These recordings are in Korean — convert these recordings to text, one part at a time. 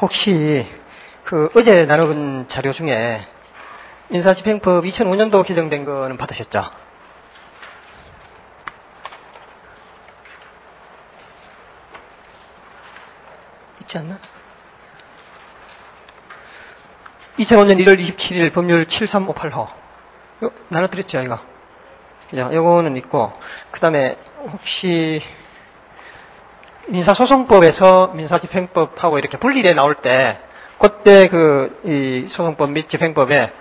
혹시 어제 나눈 자료 중에 인사집행법 2005년도 개정된 거는 받으셨죠? 있지 않나? 2005년 1월 27일 법률 7358호 나눠드렸죠, 이거? 그죠? 요거는 있고, 그 다음에 혹시 민사소송법에서 민사집행법하고 이렇게 분리돼 나올 때, 그때 이 소송법 및 집행법의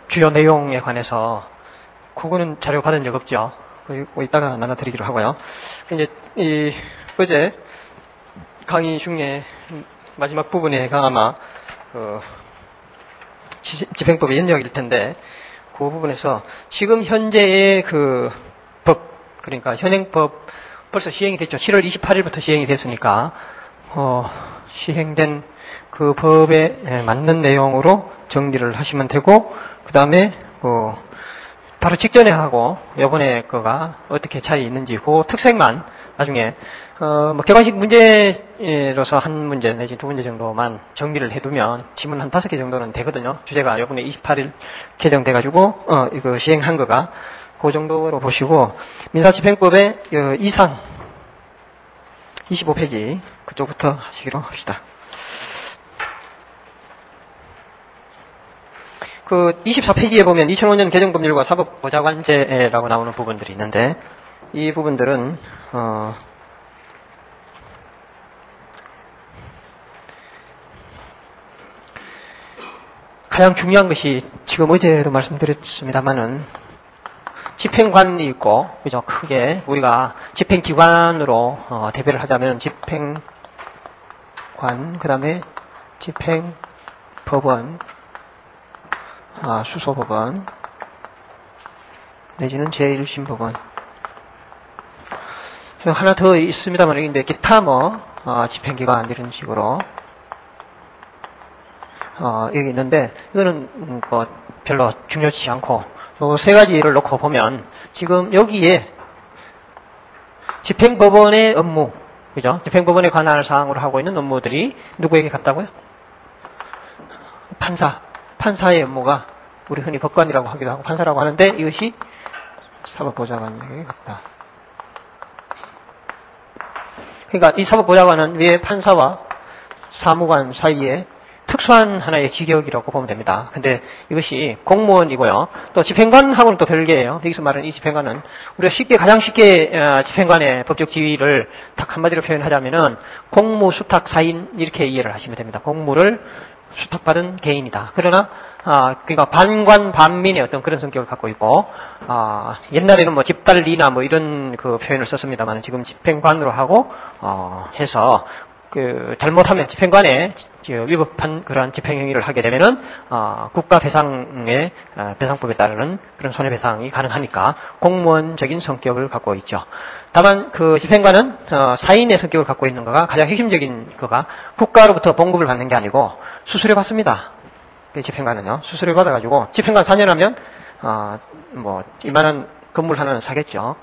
주요 내용에 관해서, 그거는 자료 받은 적 없죠? 이따가 나눠드리기로 하고요. 이제, 어제 강의 중에 마지막 부분에가 아마, 집행법의 연역일 텐데, 그 부분에서 지금 현재의 법, 그러니까 현행법 벌써 시행이 됐죠. 7월 28일부터 시행이 됐으니까, 시행된 그 법에 맞는 내용으로 정리를 하시면 되고, 그 다음에, 바로 직전에 하고, 요번에 거가 어떻게 차이 있는지, 그 특색만 나중에, 객관식 문제로서 한 문제 내지 두 문제 정도만 정리를 해두면 지문 한 5개 정도는 되거든요. 주제가 요번에 28일 개정돼가지고, 이거 시행한 거가 그 정도로 보시고, 민사집행법의 이상 25페이지 그쪽부터 하시기로 합시다. 24페이지에 보면 2005년 개정법률과 사법보좌관제라고 나오는 부분들이 있는데, 이 부분들은, 가장 중요한 것이 지금 어제도 말씀드렸습니다만은 집행관이 있고, 그죠? 크게 우리가 집행기관으로 대별을 하자면 집행관, 그 다음에 집행법원, 수소법원, 내지는 제1심법원. 하나 더 있습니다만, 여기 기타 집행기관 이런 식으로 여기 있는데, 이거는 별로 중요치 않고, 요 세 가지를 놓고 보면, 지금 여기에 집행법원의 업무, 그죠? 집행법원에 관할 사항으로 하고 있는 업무들이 누구에게 갔다고요? 판사의 업무가 우리 흔히 법관이라고 하기도 하고 판사라고 하는데, 이것이 사법보좌관에게 갔다. 그러니까 이 사법보좌관은 위에 판사와 사무관 사이에 특수한 하나의 직역이라고 보면 됩니다. 근데 이것이 공무원이고요. 또 집행관하고는 또 별개예요. 여기서 말하는 이 집행관은 우리가 가장 쉽게 집행관의 법적 지위를 딱 한마디로 표현하자면은 공무 수탁 사인 이렇게 이해를 하시면 됩니다. 공무를 수탁받은 개인이다. 그러나 그러니까 반관 반민의 어떤 그런 성격을 갖고 있고, 옛날에는 집달리나 이런 표현을 썼습니다만 지금 집행관으로 하고 해서 잘못하면 집행관에 위법한 그러한 집행행위를 하게 되면은 국가 배상의 배상법에 따르는 그런 손해배상이 가능하니까 공무원적인 성격을 갖고 있죠. 다만 집행관은 사인의 성격을 갖고 있는 거가 가장 핵심적인 거가 국가로부터 봉급을 받는 게 아니고 수수료 받습니다. 집행관은요. 수수료 받아가지고 집행관 4년 하면 이만한 건물 하나는 사겠죠.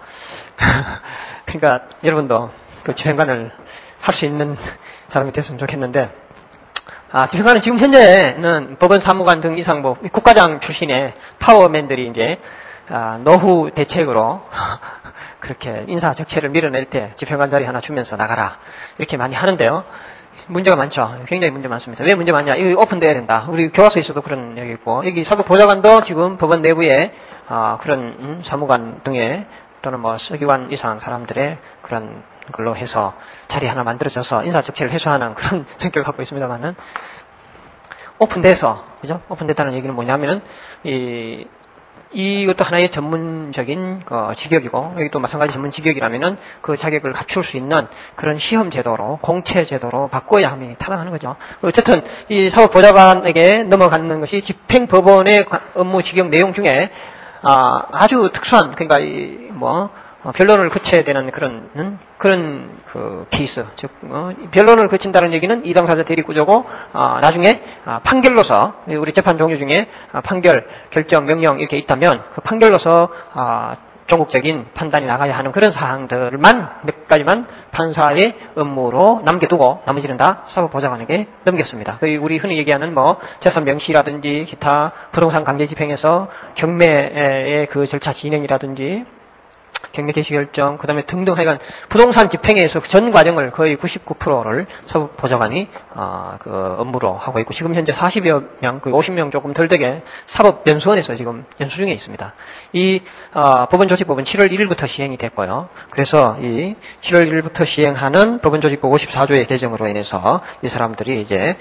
그러니까 여러분도 집행관을 할 수 있는 사람이 됐으면 좋겠는데, 집행관은 지금 현재는 법원 사무관 등 이상 국가장 출신의 파워맨들이 이제, 노후 대책으로 그렇게 인사 적체를 밀어낼 때 집행관 자리 하나 주면서 나가라. 이렇게 많이 하는데요. 문제가 많죠. 굉장히 문제 많습니다. 왜 문제 많냐? 이거 오픈돼야 된다. 우리 교과서에서도 그런 얘기 있고, 여기 사법보좌관도 지금 법원 내부에, 그런, 사무관 등의, 또는 서기관 이상 사람들의 그런 걸로 해서 자리 하나 만들어져서 인사적체를 해소하는 그런 성격을 갖고 있습니다만은, 오픈돼서, 그죠? 오픈됐다는 얘기는 뭐냐면은, 이것도 하나의 전문적인 직역이고, 여기도 마찬가지 전문 직역이라면은 그 자격을 갖출 수 있는 그런 시험 제도로, 공채 제도로 바꿔야 함이 타당하는 거죠. 어쨌든 이 사법보좌관에게 넘어가는 것이 집행법원의 업무 직역 내용 중에 아주 특수한, 그러니까 변론을 거쳐야 되는 그런 케이스. 즉, 변론을 거친다는 얘기는 이당사자 대리구조고, 나중에, 판결로서, 우리 재판 종류 중에, 판결, 결정, 명령 이렇게 있다면, 그 판결로서, 조국적인 판단이 나가야 하는 그런 사항들만 몇 가지만 판사의 업무로 남겨두고 나머지는 다 사법보좌관에게 넘겼습니다. 우리 흔히 얘기하는 재산 명시라든지 기타 부동산 강제 집행에서 경매의 그 절차 진행이라든지 경매 개시 결정, 그 다음에 등등 하여간 부동산 집행에서 전 과정을 거의 99%를 사법보좌관이 그 업무로 하고 있고, 지금 현재 40여 명, 거의 50명 조금 덜 되게 사법연수원에서 지금 연수 중에 있습니다. 이 법원조직법은 7월 1일부터 시행이 됐고요. 그래서 이 7월 1일부터 시행하는 법원조직법 54조의 개정으로 인해서 이 사람들이 이제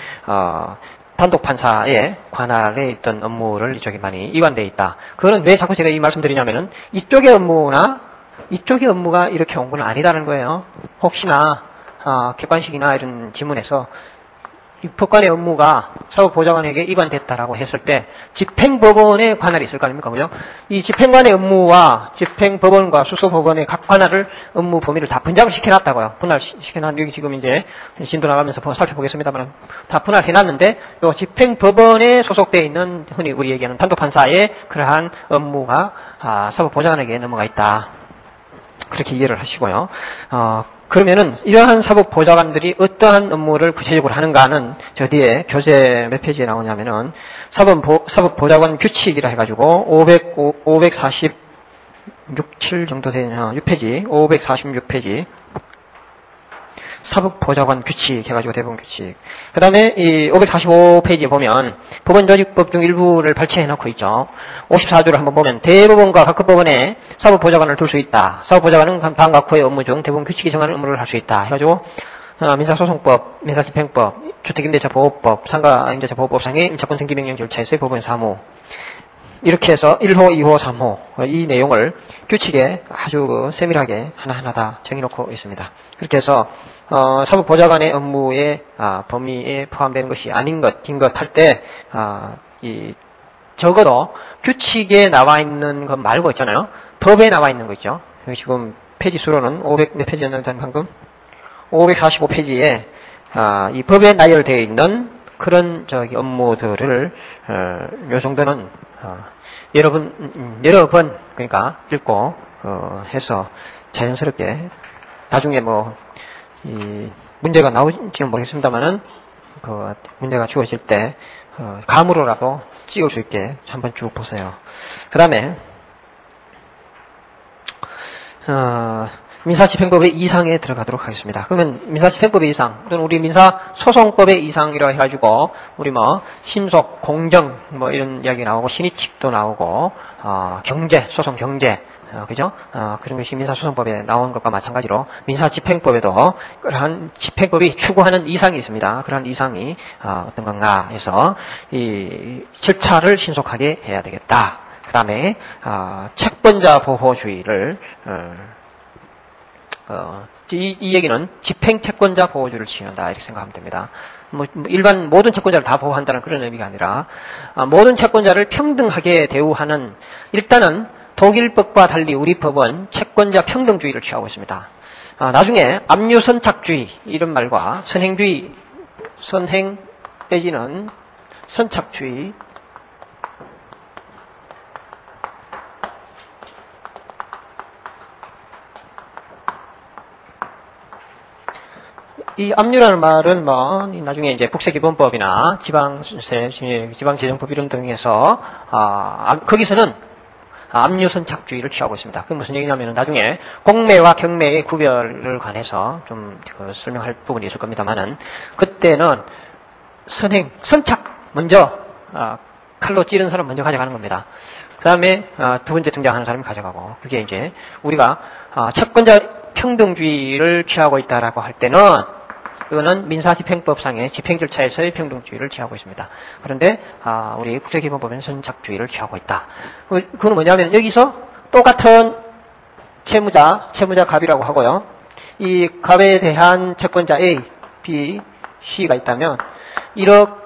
단독 판사의 관할에 있던 업무를 이쪽에 많이 이관되어 있다. 그거는 왜 자꾸 제가 이 말씀드리냐면은 이쪽의 업무가 이렇게 온 건 아니다는 거예요. 혹시나 객관식이나 이런 지문에서 이 법관의 업무가 사법보좌관에게 이관됐다라고 했을 때 집행법원의 관할이 있을 거 아닙니까? 그죠? 이 집행관의 업무와 집행법원과 수소법원의 각 관할을 업무 범위를 다 분장을 시켜놨다고요. 분할시켜놨, 여기 지금 이제 진도 나가면서 살펴보겠습니다만 다 분할해놨는데 요 집행법원에 소속되어 있는 흔히 우리 얘기하는 단독판사의 그러한 업무가 사법보좌관에게 넘어가 있다. 그렇게 이해를 하시고요. 그러면은 이러한 사법보좌관들이 어떠한 업무를 구체적으로 하는가는 저 뒤에 교재 몇 페이지에 나오냐면은 사법보좌관 규칙이라 해가지고 546, 7 정도 되는 6페이지, 546페이지 사법보좌관 규칙 해가지고 대법원 규칙. 그 다음에 이 545페이지에 보면 법원조직법 중 일부를 발췌해놓고 있죠. 54조를 한번 보면 대법원과 각급 법원에 사법보좌관을 둘 수 있다. 사법보좌관은 반 각호의 업무 중 대법원 규칙이 정하는 업무를 할 수 있다. 해가지고 민사소송법, 민사집행법, 주택임대차보호법, 상가임대차보호법상의 임차권 등기명령 절차에서의 법원 사무, 이렇게 해서 1호, 2호, 3호 이 내용을 규칙에 아주 세밀하게 하나하나 다 정해놓고 있습니다. 그렇게 해서 사법보좌관의 업무의 범위에 포함되는 것이 아닌 것, 긴 것 할 때 적어도 규칙에 나와 있는 것 말고 있잖아요. 법에 나와 있는 거 있죠. 여기 지금 페이지 수로는 500 몇 페이지였는데 방금 545페이지에 이 법에 나열되어 있는 그런 업무들을 요 정도는 여러 번 그러니까 읽고 해서 자연스럽게 나중에 이 문제가 나올지는 모르겠습니다만은 그 문제가 주어질 때 감으로라도 찍을 수 있게 한번 쭉 보세요. 그 다음에 민사집행법의 이상에 들어가도록 하겠습니다. 그러면 민사집행법의 이상 또는 우리 민사소송법의 이상이라고 해가지고 우리 신속, 공정 이런 이야기 나오고 신의칙도 나오고 경제, 소송 경제 그죠? 그런 것이 민사소송법에 나온 것과 마찬가지로 민사집행법에도 그러한 집행법이 추구하는 이상이 있습니다. 그러한 이상이 어떤 건가 해서 이 절차를 신속하게 해야 되겠다. 그 다음에 채권자 보호주의를 이 얘기는 집행채권자 보호주의를 지향한다 이렇게 생각하면 됩니다. 일반 모든 채권자를 다 보호한다는 그런 의미가 아니라 모든 채권자를 평등하게 대우하는, 일단은 독일법과 달리 우리 법은 채권자 평등주의를 취하고 있습니다. 나중에 압류선착주의 이런 말과 선행주의, 선행 내지는 선착주의, 이 압류라는 말은 나중에 이제 국세기본법이나 지방재정법 이런 등에서 거기서는 압류선착주의를 취하고 있습니다. 그게 무슨 얘기냐면 나중에 공매와 경매의 구별을 관해서 좀 설명할 부분이 있을 겁니다만은 그때는 선착 먼저 칼로 찌른 사람 먼저 가져가는 겁니다. 그 다음에 두 번째 등장하는 사람이 가져가고, 그게 이제 우리가 채권자 평등주의를 취하고 있다라고 할 때는 이거는 민사집행법상의 집행 절차에서의 평등주의를 취하고 있습니다. 그런데 우리 국제기본법에는 선착주의를 취하고 있다. 그건 뭐냐면 여기서 똑같은 채무자 갑이라고 하고요. 이 갑에 대한 채권자 A, B, C가 있다면 1억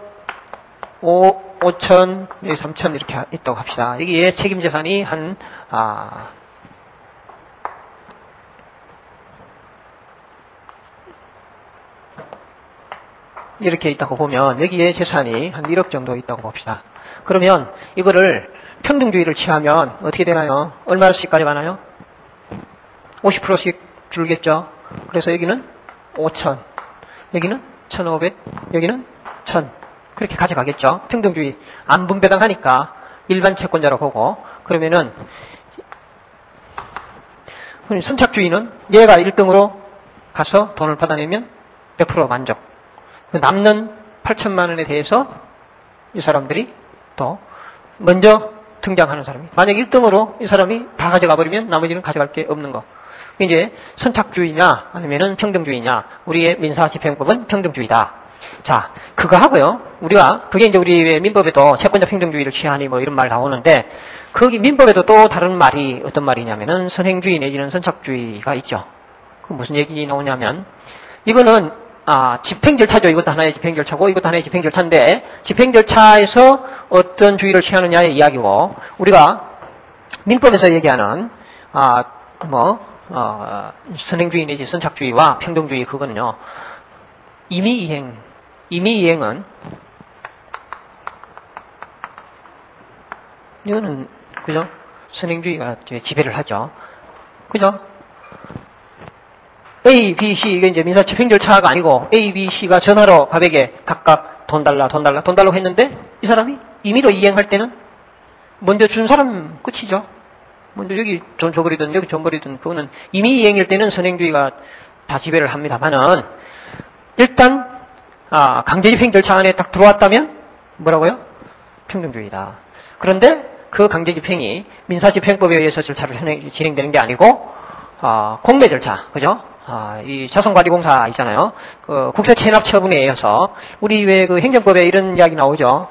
5천, 3천 이렇게 있다고 합시다. 여기에 책임재산이 한 이렇게 있다고 보면 여기에 재산이 한 1억 정도 있다고 봅시다. 그러면 이거를 평등주의를 취하면 어떻게 되나요? 얼마씩 가져가나요? 50%씩 줄겠죠. 그래서 여기는 5,000, 여기는 1,500, 여기는 1,000. 그렇게 가져가겠죠. 평등주의 안 분배당하니까 일반 채권자로 보고. 그러면은 선착주의는 얘가 1등으로 가서 돈을 받아내면 100% 만족. 남는 8천만 원에 대해서 이 사람들이 또 먼저 등장하는 사람이, 만약 1등으로 이 사람이 다 가져가 버리면 나머지는 가져갈 게 없는 거. 이제 선착주의냐 아니면은 평등주의냐. 우리의 민사집행법은 평등주의다. 자, 그거 하고요. 그게 이제 우리 민법에도 채권자 평등주의를 취하니 뭐 이런 말 나오는데, 거기 민법에도 또 다른 말이 어떤 말이냐면은 선행주의 내지는 선착주의가 있죠. 그 무슨 얘기 나오냐면, 이거는 집행 절차죠. 이것도 하나의 집행 절차고 이것도 하나의 집행 절차인데, 집행 절차에서 어떤 주의를 취하느냐의 이야기고, 우리가 민법에서 얘기하는 선행주의 내지 선착주의와 평등주의, 그거는요, 임의이행은 이거는 그죠? 선행주의가 지배를 하죠. 그죠? A, B, C, 이게 이제 민사 집행 절차가 아니고 A, B, C가 전화로 가백에 각각 돈 달라고 했는데, 이 사람이 임의로 이행할 때는 먼저 준 사람 끝이죠. 먼저 여기 돈 줘버리든 여기 줘버리든, 그거는 임의 이행일 때는 선행주의가 다 지배를 합니다만은, 일단 강제집행 절차 안에 딱 들어왔다면 뭐라고요? 평등주의다. 그런데 그 강제집행이 민사집행법에 의해서 절차를 진행되는 게 아니고 공매 절차, 그죠? 이 자선관리공사 있잖아요. 그 국세체납처분에 의해서, 우리 왜 그 행정법에 이런 이야기 나오죠.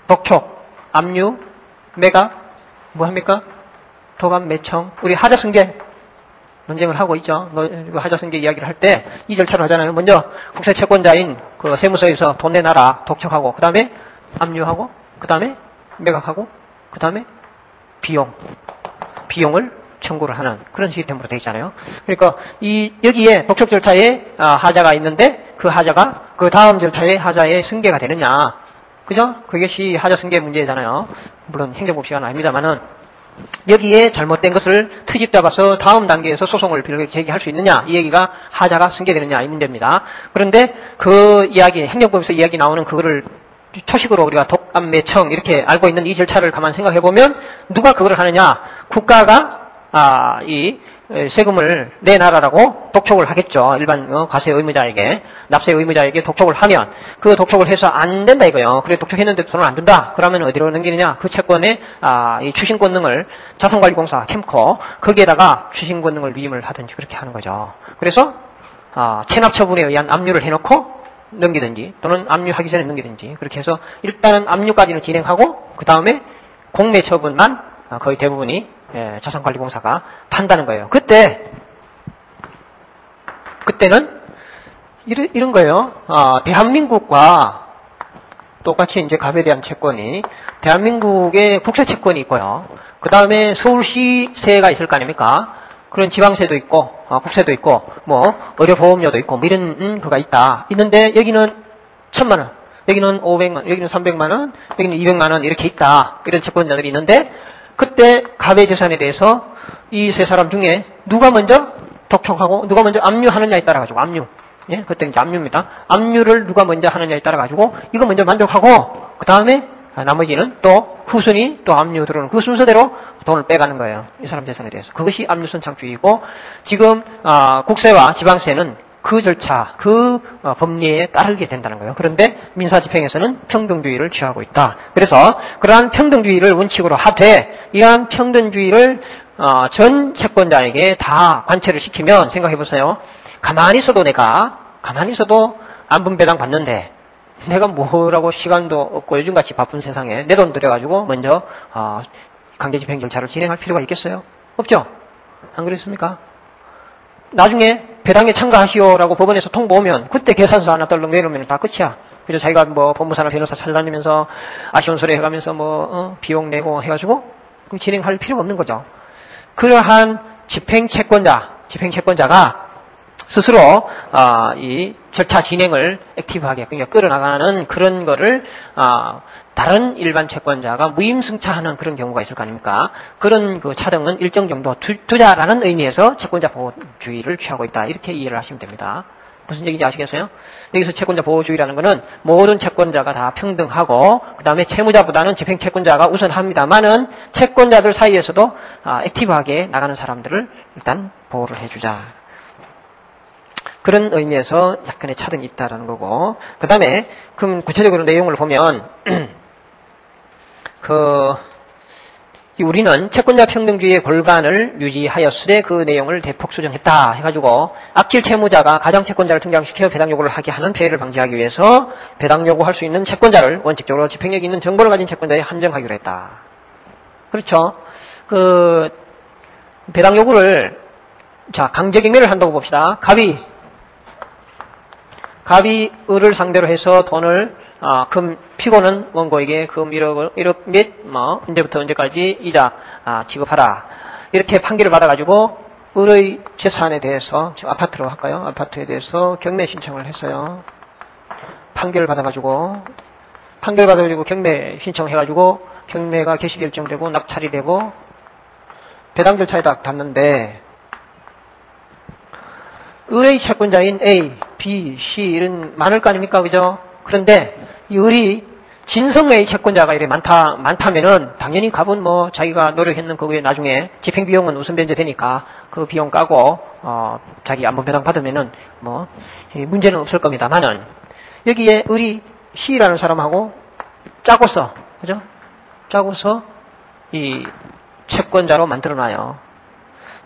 독촉, 압류, 매각, 뭐 합니까? 도감, 매청, 우리 하자승계 논쟁을 하고 있죠. 하자승계 이야기를 할 때 이 절차를 하잖아요. 먼저 국세채권자인 그 세무서에서 돈 내놔라, 독촉하고, 그 다음에 압류하고, 그 다음에 매각하고, 그 다음에 비용을 청구를 하는 그런 시스템으로 되어 있잖아요. 그러니까 여기에 독촉 절차에 하자가 있는데, 그 하자가 그 다음 절차에 하자에 승계가 되느냐, 그죠? 그것이 하자 승계 문제잖아요. 물론 행정법 시간은 아닙니다만은, 여기에 잘못된 것을 트집 잡아서 다음 단계에서 소송을 제기할 수 있느냐, 이 얘기가 하자가 승계되느냐 이 문제입니다. 그런데 그 이야기, 행정법에서 이야기 나오는 그거를 초식으로 우리가 독암매청 이렇게 알고 있는 이 절차를 가만 생각해 보면, 누가 그걸 하느냐? 국가가 이 세금을 내놔라라고 독촉을 하겠죠. 일반 과세 의무자에게, 납세 의무자에게 독촉을 하면, 그 독촉을 해서 안 된다 이거요. 그래 독촉했는데 돈을 안 준다. 그러면 어디로 넘기느냐? 그 채권에 이 추심 권능을 자선관리공사 캠코, 거기에다가 추심 권능을 위임을 하든지 그렇게 하는 거죠. 그래서 체납처분에 의한 압류를 해놓고 넘기든지, 또는 압류하기 전에 넘기든지, 그렇게 해서 일단은 압류까지는 진행하고, 그 다음에 공매처분만 거의 대부분이 자산관리공사가 판다는 거예요. 그때는 이런 거예요. 대한민국과 똑같이 이제 갑에 대한 채권이, 대한민국의 국세채권이 있고요. 그 다음에 서울시세가 있을 거 아닙니까? 그런 지방세도 있고, 국세도 있고, 뭐 의료보험료도 있고, 뭐 이런 그가 있는데, 여기는 1,000만 원, 여기는 500만 원, 여기는 300만 원, 여기는 200만 원 이렇게 있다. 이런 채권자들이 있는데, 그때 갑의 재산에 대해서 이 세 사람 중에 누가 먼저 독촉하고 누가 먼저 압류하느냐에 따라 가지고, 압류, 예, 그때 이제 압류입니다. 압류를 누가 먼저 하느냐에 따라 가지고 이거 먼저 만족하고, 그 다음에 나머지는 또 후순위 또 압류 들어오는 그 순서대로 돈을 빼가는 거예요. 이 사람 재산에 대해서. 그것이 압류선착주의고, 지금 국세와 지방세는 그 절차, 그 법리에 따르게 된다는 거예요. 그런데 민사집행에서는 평등주의를 취하고 있다. 그래서 그러한 평등주의를 원칙으로 하되, 이러한 평등주의를 전 채권자에게 다 관철을 시키면, 생각해보세요. 가만히 있어도 안 분배당 받는데, 내가 뭐라고 시간도 없고 요즘같이 바쁜 세상에 내 돈 들여가지고 먼저 강제집행 절차를 진행할 필요가 있겠어요? 없죠? 안 그렇습니까? 나중에 배당에 참가하시오라고 법원에서 통보 오면, 그때 계산서 하나 떨렁 내놓으면 다 끝이야. 그죠? 자기가 뭐 법무사나 변호사 찾아다니면서 아쉬운 소리 해가면서 비용 내고 해가지고 그럼 진행할 필요가 없는 거죠. 그러한 집행채권자가 스스로 이 절차 진행을 액티브하게 그냥 끌어나가는 그런 거를 다른 일반 채권자가 무임승차하는 그런 경우가 있을 거 아닙니까? 그런 그 차등은 일정 정도 두자라는 의미에서 채권자 보호주의를 취하고 있다. 이렇게 이해를 하시면 됩니다. 무슨 얘기인지 아시겠어요? 여기서 채권자 보호주의라는 것은 모든 채권자가 다 평등하고 그 다음에 채무자보다는 집행채권자가 우선합니다만은 채권자들 사이에서도 액티브하게 나가는 사람들을 일단 보호를 해주자. 그런 의미에서 약간의 차등이 있다라는 거고, 그 다음에 그럼 구체적으로 내용을 보면 우리는 채권자 평등주의의 골간을 유지하였으되 그 내용을 대폭 수정했다 해가지고 악질 채무자가 가장 채권자를 등장시켜 배당 요구를 하게 하는 피해를 방지하기 위해서 배당 요구할 수 있는 채권자를 원칙적으로 집행력 있는 정보를 가진 채권자에 한정하기로 했다. 그렇죠? 배당 요구를 강제 경매를 한다고 봅시다. 갑이 을을 상대로 해서 돈을 피고는 원고에게 금 1억 및 언제부터 언제까지 이자 지급하라. 이렇게 판결을 받아가지고 을의 재산에 대해서 지금 아파트로 할까요? 아파트에 대해서 경매 신청을 했어요. 판결을 받아가지고 경매 신청해가지고 경매가 개시 결정되고 낙찰이 되고 배당 절차에 딱 봤는데 을의 채권자인 A, B, C 이런 많을 거 아닙니까? 그죠? 그런데 이 을이 진성의 채권자가 이렇게 많다면은 당연히 갑은 자기가 노력했는 그거에 나중에 집행비용은 우선 변제되니까 그 비용 까고 자기 안본 배당 받으면은 문제는 없을 겁니다만은 여기에 을이 C라는 사람하고 짜고서 그죠? 짜고서 이 채권자로 만들어놔요.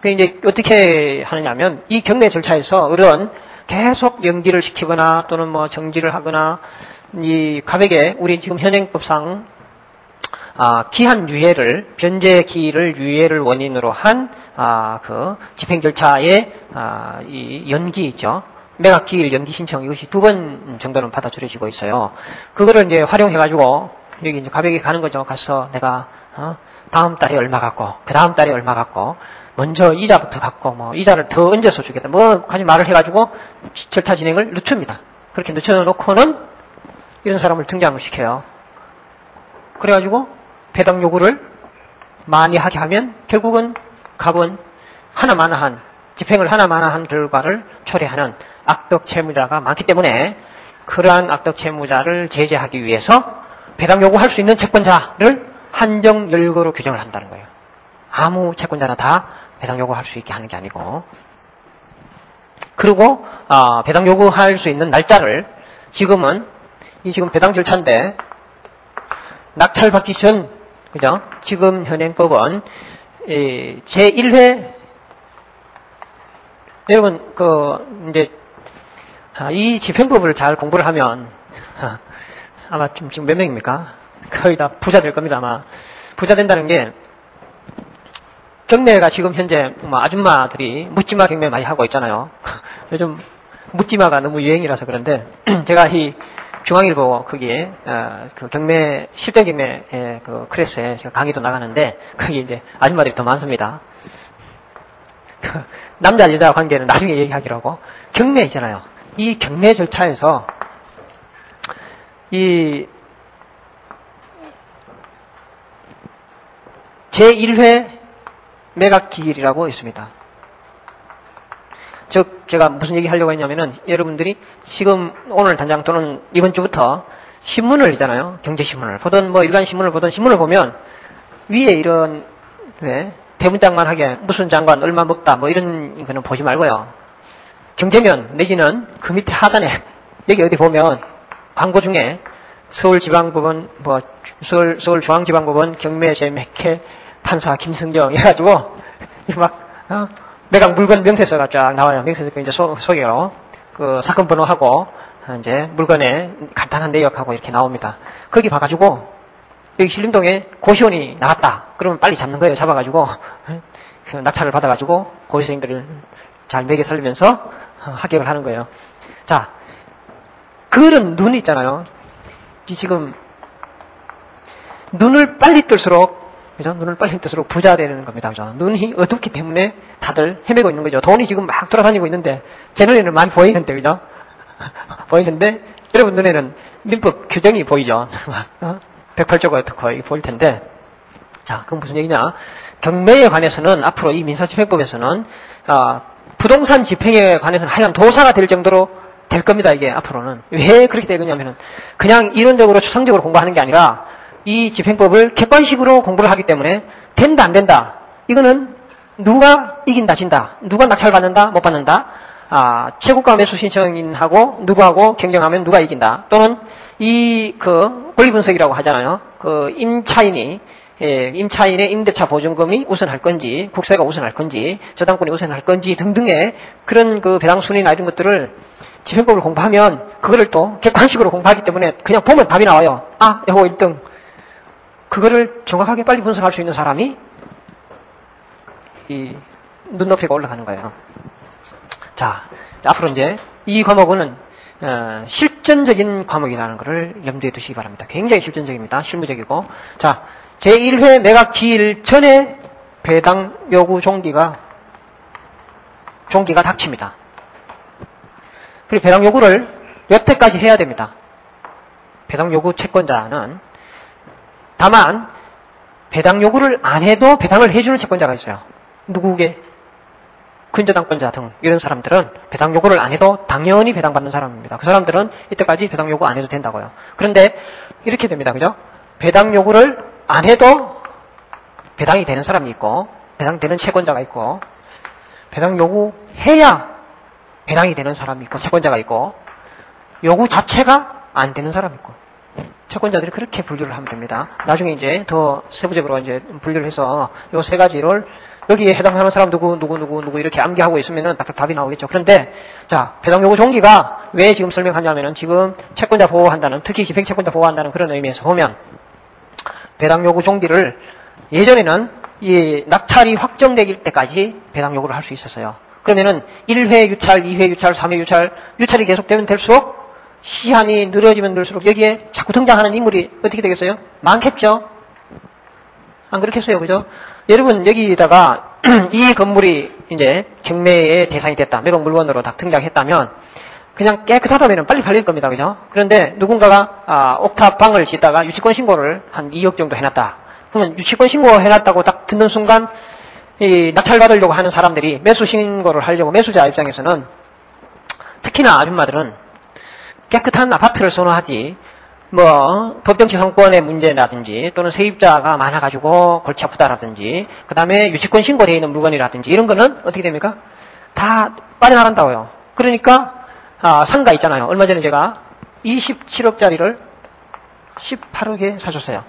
그 이제 어떻게 하느냐면 이 경매 절차에서 을은 계속 연기를 시키거나 또는 정지를 하거나 이 갑에게 우리 지금 현행법상 기한 유예를 변제 기일을 유예를 원인으로 한 그 집행 절차의 이 연기 있죠. 매각 기일 연기 신청 이것이 2번 정도는 받아들여지고 있어요. 그거를 이제 활용해가지고 여기 이제 갑에게 가는 거죠. 가서 내가 다음 달에 얼마 갖고 그 다음 달에 얼마 갖고 먼저 이자부터 갖고 이자를 더 얹어서 주겠다. 까지 말을 해가지고 절차 진행을 늦춥니다. 그렇게 늦춰놓고는 이런 사람을 등장을 시켜요. 그래가지고 배당 요구를 많이 하게 하면 결국은 갑은 하나마나한 집행을 하나마나한 결과를 초래하는 악덕 채무자가 많기 때문에 그러한 악덕 채무자를 제재하기 위해서 배당 요구할 수 있는 채권자를 한정 열거로 규정을 한다는 거예요. 아무 채권자나 다 배당 요구할 수 있게 하는 게 아니고, 그리고 배당 요구할 수 있는 날짜를 지금 배당 절차인데 낙찰 받기 전 그죠? 지금 현행법은 제1회 여러분 이제 이 집행법을 잘 공부를 하면 아마 지금 몇 명입니까? 거의 다 부자 될 겁니다. 아마 부자 된다는 게 경매가 지금 현재 아줌마들이 묻지마 경매 많이 하고 있잖아요. 요즘 묻지마가 너무 유행이라서 그런데 제가 이 중앙일보 거기에 그 경매 실전 경매 그 클래스에 제가 강의도 나가는데 거기 이제 아줌마들이 더 많습니다. 남자 여자 관계는 나중에 얘기하기로 하고 경매 있잖아요. 이 경매 절차에서 이 제1회 매각 기일이라고 있습니다. 즉 제가 무슨 얘기 하려고 했냐면은 여러분들이 지금 오늘 당장 또는 이번 주부터 신문을 있잖아요. 경제신문을 보든 일간 신문을 보든 신문을 보면 위에 이런 대문짝만하게 무슨 장관 얼마 먹다 이런 거는 보지 말고요. 경제면 내지는 그 밑에 하단에 여기 어디 보면 광고 중에 서울중앙지방법원 경매재매회 판사 김승정 해가지고 매각 물건 명세서가 쫙 나와요. 명세서 이제 소개로 그 사건 번호하고 이제 물건에 간단한 내역하고 이렇게 나옵니다. 거기 봐가지고 여기 신림동에 고시원이 나왔다. 그러면 빨리 잡는 거예요. 잡아가지고 그 낙찰을 받아가지고 고시생들을 잘 먹여 살리면서 합격을 하는 거예요. 자, 그런 눈이 있잖아요. 지금 눈을 빨리 뜰수록 그죠? 눈을 빨리 뜰수록 부자 되는 겁니다. 그죠? 눈이 어둡기 때문에 다들 헤매고 있는 거죠. 돈이 지금 막 돌아다니고 있는데, 제 눈에는 많이 보이는데, 그죠? 보이는데, 여러분 눈에는 민법 규정이 보이죠? 108조가 거의 보일 텐데, 자, 그건 무슨 얘기냐? 경매에 관해서는 앞으로 이 민사집행법에서는, 부동산 집행에 관해서는 하여간 도사가 될 정도로 될 겁니다, 이게 앞으로는. 왜 그렇게 되겠냐면은, 그냥 이론적으로 추상적으로 공부하는 게 아니라, 이 집행법을 객관식으로 공부를 하기 때문에, 된다, 안 된다. 이거는 누가 이긴다, 진다. 누가 낙찰받는다, 못 받는다. 최고가 매수 신청인하고 누구하고 경쟁하면 누가 이긴다. 또는 권리 분석이라고 하잖아요. 임차인의 임대차 보증금이 우선할 건지, 국세가 우선할 건지, 저당권이 우선할 건지 등등의 그런 배당 순위나 이런 것들을 집행법을 공부하면 그거를 또 객관식으로 공부하기 때문에 그냥 보면 답이 나와요. 요거 1등. 그거를 정확하게 빨리 분석할 수 있는 사람이 이 눈높이가 올라가는 거예요. 자, 앞으로 이제 이 과목은 실전적인 과목이라는 것을 염두에 두시기 바랍니다. 굉장히 실전적입니다. 실무적이고. 자, 제1회 매각 기일 전에 배당 요구 종기가 닥칩니다. 그리고 배당 요구를 여태까지 해야 됩니다. 배당 요구 채권자는 다만 배당 요구를 안 해도 배당을 해주는 채권자가 있어요. 누구게? 근저당권자 등 이런 사람들은 배당 요구를 안 해도 당연히 배당받는 사람입니다. 그 사람들은 이때까지 배당 요구 안 해도 된다고요. 그런데 이렇게 됩니다. 그죠? 배당 요구를 안 해도 배당이 되는 사람이 있고 배당되는 채권자가 있고 배당 요구해야 배당이 되는 사람이 있고 채권자가 있고 요구 자체가 안 되는 사람이 있고 채권자들이 그렇게 분류를 하면 됩니다. 나중에 이제 더 세부적으로 이제 분류를 해서 요 세 가지를 여기에 해당하는 사람 누구 이렇게 암기하고 있으면은 딱 답이 나오겠죠. 그런데 자, 배당 요구 종기가 왜 지금 설명하냐면은 지금 채권자 보호한다는, 특히 집행 채권자 보호한다는 그런 의미에서 보면 배당 요구 종기를 예전에는 이 낙찰이 확정되길 때까지 배당 요구를 할 수 있었어요. 그러면은 1회 유찰, 2회 유찰, 3회 유찰, 유찰이 계속되면 될수록 시한이 늘어지면 늘수록 여기에 자꾸 등장하는 인물이 어떻게 되겠어요? 많겠죠? 안 그렇겠어요? 그죠? 여러분, 여기다가 이 건물이 이제 경매의 대상이 됐다. 매각 물건으로 딱 등장했다면 그냥 깨끗하다면 빨리 팔릴 겁니다. 그죠? 그런데 누군가가 옥탑방을 짓다가 유치권 신고를 한 2억 정도 해놨다. 그러면 유치권 신고 해놨다고 딱 듣는 순간 이 낙찰 받으려고 하는 사람들이 매수 신고를 하려고 매수자 입장에서는 특히나 아줌마들은 깨끗한 아파트를 선호하지 법정지상권의 문제라든지 또는 세입자가 많아가지고 골치 아프다라든지 그 다음에 유치권 신고되어 있는 물건이라든지 이런 거는 어떻게 됩니까? 다 빠져나간다고요. 그러니까 상가 있잖아요. 얼마 전에 제가 27억짜리를 18억에 사줬어요.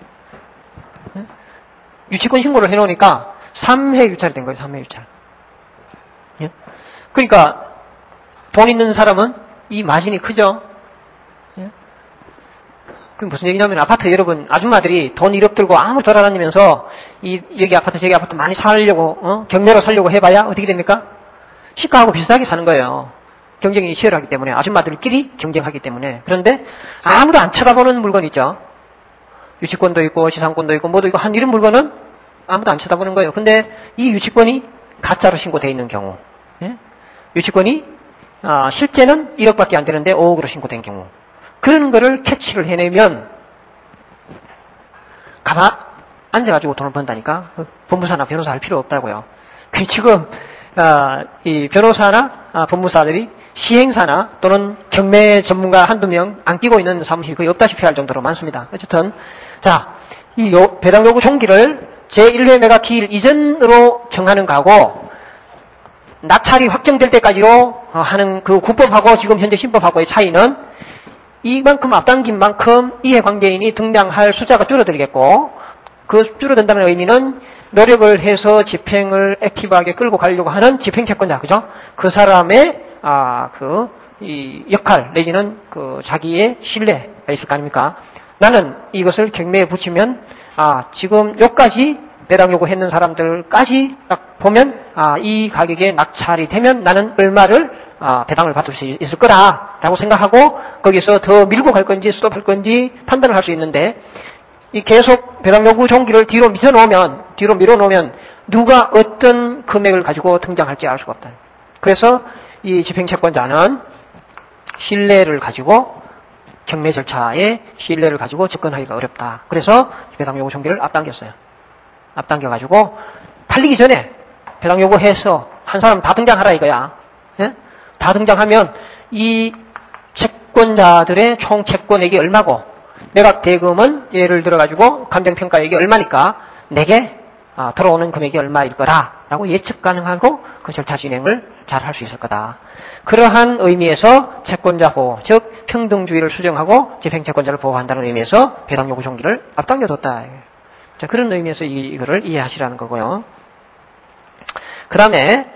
유치권 신고를 해놓으니까 3회 유찰이 된 거예요. 3회 유찰. 그러니까 돈 있는 사람은 이 마진이 크죠. 그 무슨 얘기냐면 아파트 여러분 아줌마들이 돈 1억 들고 아무 돌아다니면서 여기 아파트 저기 아파트 많이 살려고 경매로 살려고 해봐야 어떻게 됩니까? 시가하고 비슷하게 사는 거예요. 경쟁이 치열하기 때문에 아줌마들끼리 경쟁하기 때문에. 그런데 아무도 안 쳐다보는 물건 있죠. 유치권도 있고 지상권도 있고 뭐도 있고 한 이런 물건은 아무도 안 쳐다보는 거예요. 근데 이 유치권이 가짜로 신고되어 있는 경우 유치권이 실제는 1억밖에 안 되는데 5억으로 신고된 경우 그런 거를 캐치를 해내면 가만 앉아가지고 돈을 번다니까 법무사나 변호사 할 필요 없다고요. 지금 이 변호사나 법무사들이 시행사나 또는 경매 전문가 한두 명 안 끼고 있는 사무실이 거의 없다시피 할 정도로 많습니다. 어쨌든 자, 이 배당 요구 종기를 제1회 매각 기일 이전으로 정하는 거하고 낙찰이 확정될 때까지로 하는 그 구법하고 지금 현재 신법하고의 차이는 이만큼 앞당긴 만큼 이해관계인이 등장할 숫자가 줄어들겠고 그 줄어든다는 의미는 노력을 해서 집행을 액티브하게 끌고 가려고 하는 집행채권자, 그죠? 그 사람의 이 역할 내지는 자기의 신뢰가 있을 거 아닙니까? 나는 이것을 경매에 붙이면 지금 여기까지 배당 요구했는 사람들까지 딱 보면 이 가격에 낙찰이 되면 나는 얼마를 배당을 받을 수 있을 거다라고 생각하고 거기서 더 밀고 갈 건지 스톱할 건지 판단을 할 수 있는데 이 계속 배당 요구 종기를 뒤로 밀어놓으면 누가 어떤 금액을 가지고 등장할지 알 수가 없다. 그래서 이 집행채권자는 신뢰를 가지고 경매 절차에 신뢰를 가지고 접근하기가 어렵다. 그래서 배당 요구 종기를 앞당겼어요. 앞당겨가지고 팔리기 전에 배당 요구해서 한 사람 다 등장하라 이거야. 예? 다 등장하면 이 채권자들의 총 채권액이 얼마고 매각 대금은 예를 들어가지고 감정평가액이 얼마니까 내게 들어오는 금액이 얼마일 거라라고 예측 가능하고 그 절차 진행을 잘 할 수 있을 거다. 그러한 의미에서 채권자 보호, 즉 평등주의를 수정하고 집행채권자를 보호한다는 의미에서 배당 요구 종기를 앞당겨뒀다. 자, 그런 의미에서 이거를 이해하시라는 거고요. 그 다음에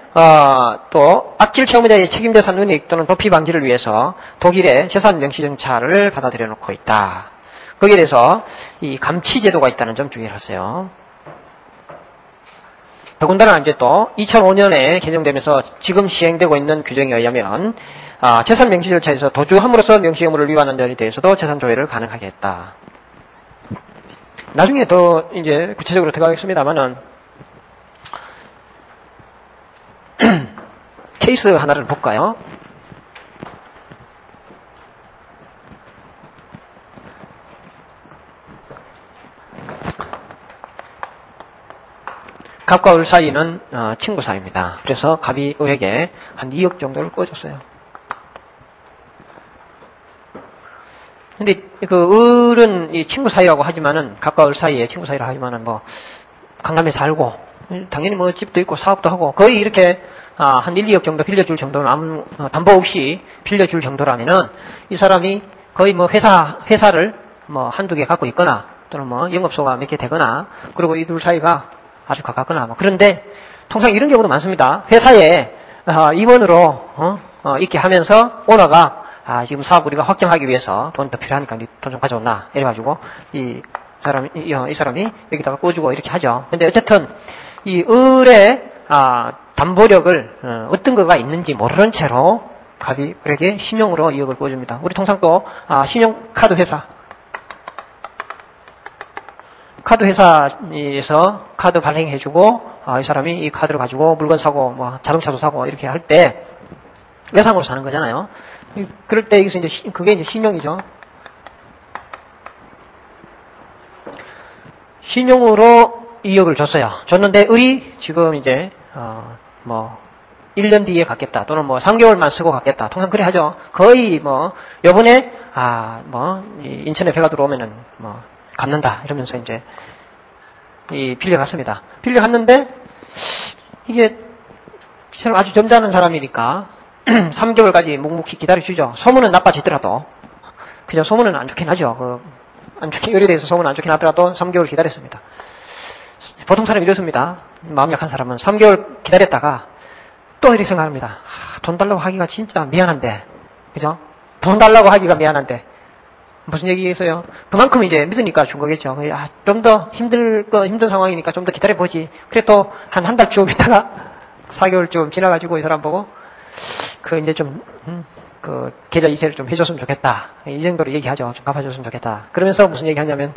또 악질 채무자의 책임재산 은닉 또는 도피 방지를 위해서 독일의 재산 명시 정차를 받아들여 놓고 있다. 거기에 대해서 이 감치 제도가 있다는 점 주의를 하세요. 더군다나 이제 또 2005년에 개정되면서 지금 시행되고 있는 규정에 의하면 재산 명시 절차에서 도주함으로써 명시 의무를 위반한 점에 대해서도 재산 조회를 가능하게 했다. 나중에 더 이제 구체적으로 들어가겠습니다만은 케이스 하나를 볼까요? 갑과 을 사이는 친구 사이입니다. 그래서 갑이 을에게 한 2억 정도를 꿔줬어요. 근데 그 을은 이 친구 사이라고 하지만은 갑과 을 사이에 친구 사이라 하지만은 뭐 강남에 살고 당연히 뭐 집도 있고 사업도 하고 거의 이렇게 한 1, 2억 정도 빌려줄 정도는 아무 담보 없이 빌려줄 정도라면은 이 사람이 거의 뭐 회사를 뭐 한두 개 갖고 있거나 또는 뭐 영업소가 몇 개 되거나 그리고 이 둘 사이가 아주 가깝거나 뭐 그런데 통상 이런 경우도 많습니다. 회사에 임원으로 있게 하면서 오너가 지금 사업 우리가 확정하기 위해서 돈 더 필요하니까 돈 좀 가져온나 이래가지고 이 사람이 여기다가 꽂주고 이렇게 하죠. 근데 어쨌든 이 을의 담보력을 어떤 거가 있는지 모르는 채로 갑이 을에게 신용으로 2억을 꽂줍니다. 우리 통상 또 신용카드 회사에서 카드 발행해주고 이 사람이 이 카드를 가지고 물건 사고 뭐 자동차도 사고 이렇게 할 때 외상으로 사는 거잖아요. 그럴 때 여기서 이제 그게 이제 신용이죠. 신용으로 2억을 줬는데 을이 지금 이제 뭐 1년 뒤에 갚겠다 또는 뭐 3개월만 쓰고 갚겠다. 통상 그래 하죠. 거의 뭐 요번에 인천에 배가 들어오면은 뭐 갚는다 이러면서 이제 빌려갔습니다. 빌려갔는데 이게 이 사람 아주 점잖은 사람이니까 3개월까지 묵묵히 기다려주죠. 소문은 나빠지더라도 그죠? 소문은 안 좋긴 하죠. 안 좋게 의뢰돼서 소문 안 좋긴 하더라도 3개월 기다렸습니다. 보통 사람이 이렇습니다. 마음 약한 사람은 3개월 기다렸다가 또 이렇게 생각합니다. 돈 달라고 하기가 진짜 미안한데 그죠? 돈 달라고 하기가 미안한데 무슨 얘기겠어요? 그만큼 이제 믿으니까 준 거겠죠. 좀 더 힘든 상황이니까 좀 더 기다려보지. 그래 또 한 달 좀 있다가 4개월 좀 지나가지고 이 사람 보고 이제 좀 계좌 이체를 좀 해줬으면 좋겠다. 이 정도로 얘기하죠. 좀 갚아줬으면 좋겠다. 그러면서 무슨 얘기 하냐면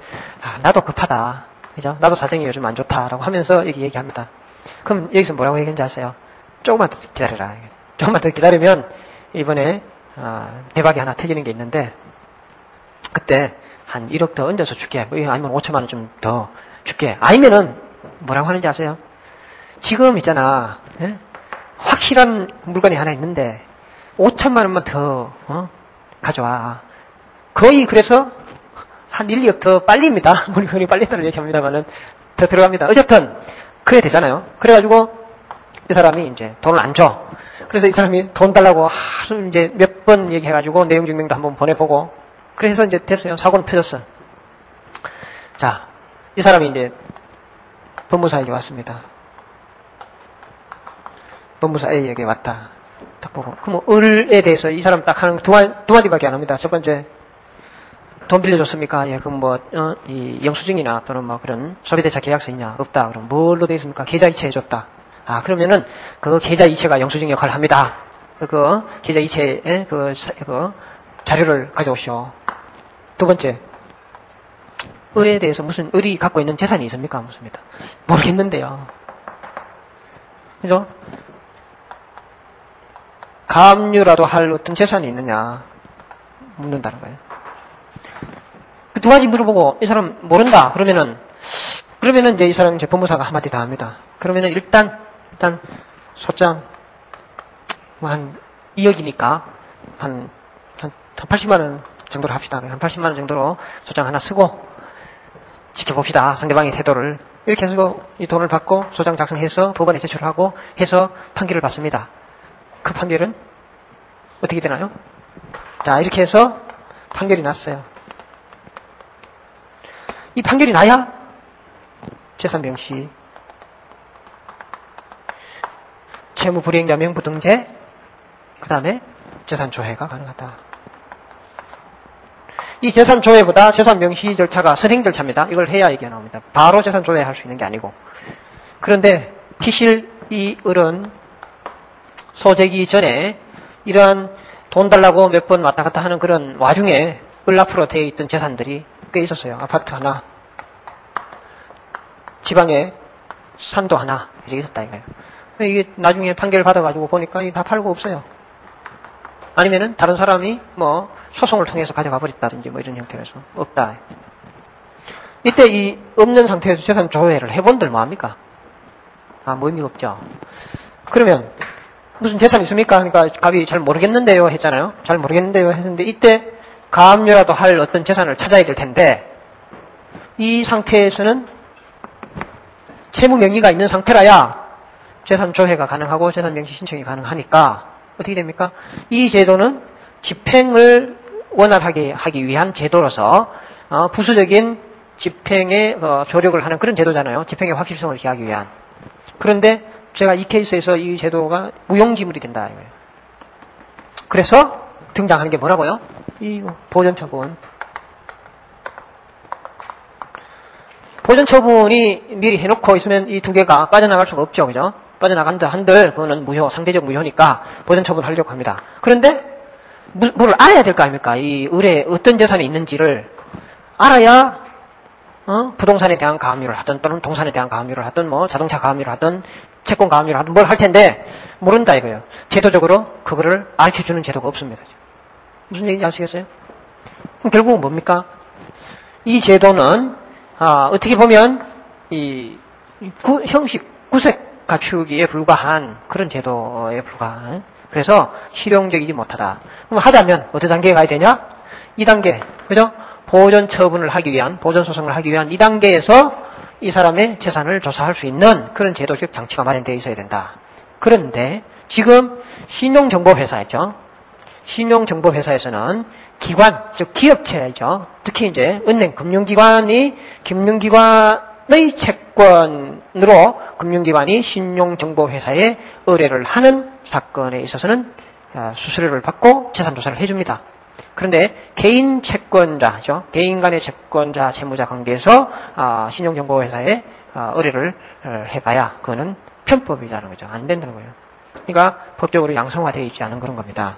나도 급하다. 그죠? 나도 사정이 요즘 안 좋다라고 하면서 얘기합니다. 그럼 여기서 뭐라고 얘기했는지 아세요? 조금만 더 기다려라. 조금만 더 기다리면 이번에 대박이 하나 터지는 게 있는데 그때 한 1억 더 얹어서 줄게. 아니면 5천만 원 좀 더 줄게. 아니면은 뭐라고 하는지 아세요? 지금 있잖아. 예? 확실한 물건이 하나 있는데 5천만 원만 더 가져와. 거의 그래서 한 1, 2억 더 빨립니다. 물건이 빨린다는 얘기합니다만은 더 들어갑니다. 어쨌든 그래 되잖아요. 그래가지고 이 사람이 이제 돈을 안 줘. 그래서 이 사람이 돈 달라고 하루 이제 몇 번 얘기해가지고 내용 증명도 한번 보내보고 그래서 이제 됐어요. 사고는 터졌어. 자, 이 사람이 이제 법무사에게 왔습니다. 법무사 A에게 왔다. 딱 보고. 그럼 을에 대해서 이 사람 딱 하는 두 마디밖에 안 합니다. 첫 번째, 돈 빌려줬습니까? 예, 그럼 이 영수증이나 또는 뭐 그런 소비대차 계약서 있냐? 없다. 그럼 뭘로 되어 있습니까? 계좌 이체해줬다. 그러면은 그 계좌 이체가 영수증 역할을 합니다. 그 계좌 이체의 그 자료를 가져오시오. 두 번째, 을에 대해서 무슨 을이 갖고 있는 재산이 있습니까? 없습니다. 모르겠는데요. 그죠? 가압류라도 할 어떤 재산이 있느냐 묻는다는 거예요. 그 두 가지 물어보고 이 사람 모른다 그러면은 이제 이 사람 이제 법무사가 한마디 다 합니다. 그러면은 일단 소장 뭐 한 2억이니까 한 80만 원 정도로 합시다. 한 80만 원 정도로 소장 하나 쓰고 지켜봅시다. 상대방의 태도를. 이렇게 해서 이 돈을 받고 소장 작성해서 법원에 제출하고 해서 판결을 받습니다. 그 판결은 어떻게 되나요? 자, 이렇게 해서 판결이 났어요. 이 판결이 나야 재산 명시, 채무 불이행자 명부 등재, 그 다음에 재산 조회가 가능하다. 이 재산 조회보다 재산 명시 절차가 선행 절차입니다. 이걸 해야 이게 나옵니다. 바로 재산 조회할 수 있는 게 아니고. 그런데 피실 이 을은 소재기 전에 이러한 돈 달라고 몇 번 왔다 갔다 하는 그런 와중에 을 앞으로 되어 있던 재산들이 꽤 있었어요. 아파트 하나, 지방에 산도 하나 이렇게 있었다 이거예요. 이게 나중에 판결 받아가지고 보니까 다 팔고 없어요. 아니면은 다른 사람이 뭐 소송을 통해서 가져가 버렸다든지 뭐 이런 형태로 해서 없다. 이때 이 없는 상태에서 재산 조회를 해본들 뭐합니까? 뭐 의미가 없죠. 그러면 무슨 재산 있습니까? 그러니까 갑이 잘 모르겠는데요 했잖아요. 잘 모르겠는데요 했는데 이때 가압류라도 할 어떤 재산을 찾아야 될 텐데 이 상태에서는 채무 명의가 있는 상태라야 재산 조회가 가능하고 재산 명시 신청이 가능하니까 어떻게 됩니까? 이 제도는 집행을 원활하게 하기 위한 제도로서 부수적인 집행에 조력을 하는 그런 제도잖아요. 집행의 확실성을 기하기 위한. 그런데 제가 이 케이스에서 이 제도가 무용지물이 된다 이거예요. 그래서 등장하는 게 뭐라고요? 이 보전처분. 보전처분이 미리 해놓고 있으면 이 두 개가 빠져나갈 수가 없죠. 그죠? 빠져나간다 한들 그거는 무효, 상대적 무효니까 보전처분 하려고 합니다. 그런데 뭘 알아야 될 거 아닙니까? 이 을에 어떤 재산이 있는지를 알아야 부동산에 대한 가압류를 하든 또는 동산에 대한 가압류를 하든 뭐 자동차 가압류를 하든 채권 가압류를 하든 뭘 할 텐데 모른다 이거예요. 제도적으로 그거를 알려주는 제도가 없습니다. 무슨 얘기인지 아시겠어요? 그럼 결국은 뭡니까? 이 제도는 어떻게 보면 이 형식 구색 갖추기에 불과한 그런 제도에 불과한 그래서 실용적이지 못하다. 그럼 하자면 어떤 단계에 가야 되냐? 2단계 그죠? 보전 처분을 하기 위한 보전 소송을 하기 위한 2단계에서 이 사람의 재산을 조사할 수 있는 그런 제도적 장치가 마련되어 있어야 된다. 그런데 지금 신용정보회사였죠. 신용정보회사에서는 기관, 즉 기업체죠. 특히 이제 은행, 금융기관의 채권으로 금융기관이 신용정보회사에 의뢰를 하는 사건에 있어서는 수수료를 받고 재산조사를 해줍니다. 그런데 개인 채권자죠. 개인 간의 채권자, 채무자 관계에서 신용정보회사에 의뢰를 해봐야 그거는 편법이라는 거죠. 안 된다는 거예요. 그러니까 법적으로 양성화되어 있지 않은 그런 겁니다.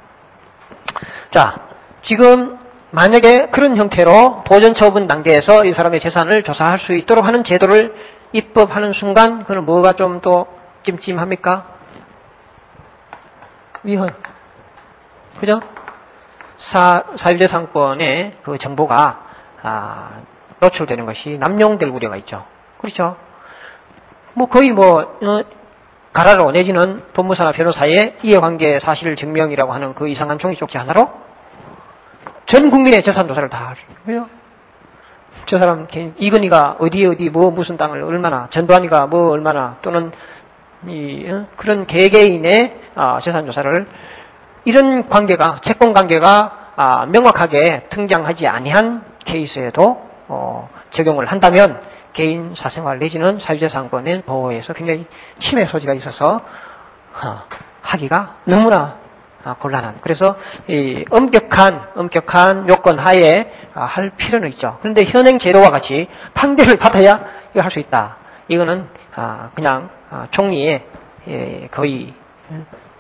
자, 지금 만약에 그런 형태로 보전처분 단계에서 이 사람의 재산을 조사할 수 있도록 하는 제도를 입법하는 순간 그는 뭐가 좀 더 찜찜합니까? 위헌. 그죠? 사유재산권의 그 정보가 노출되는 것이 남용될 우려가 있죠. 그렇죠? 뭐 거의 가라로 내지는 법무사나 변호사의 이해관계 사실 증명이라고 하는 그 이상한 종이 쪽지 하나로 전 국민의 재산 조사를 다 하고요. 저 사람 이건희가 어디 무슨 땅을 얼마나, 전두환이가 얼마나 또는 그런 개개인의 재산 조사를 이런 관계가 채권 관계가 명확하게 등장하지 아니한 케이스에도 적용을 한다면 개인 사생활 내지는 사유재산권의 보호에서 굉장히 침해 소지가 있어서 하기가 너무나 곤란한. 그래서 이 엄격한 요건 하에 할 필요는 있죠. 그런데 현행 제도와 같이 판결을 받아야 이거 할 수 있다. 이거는 그냥 총리의 거의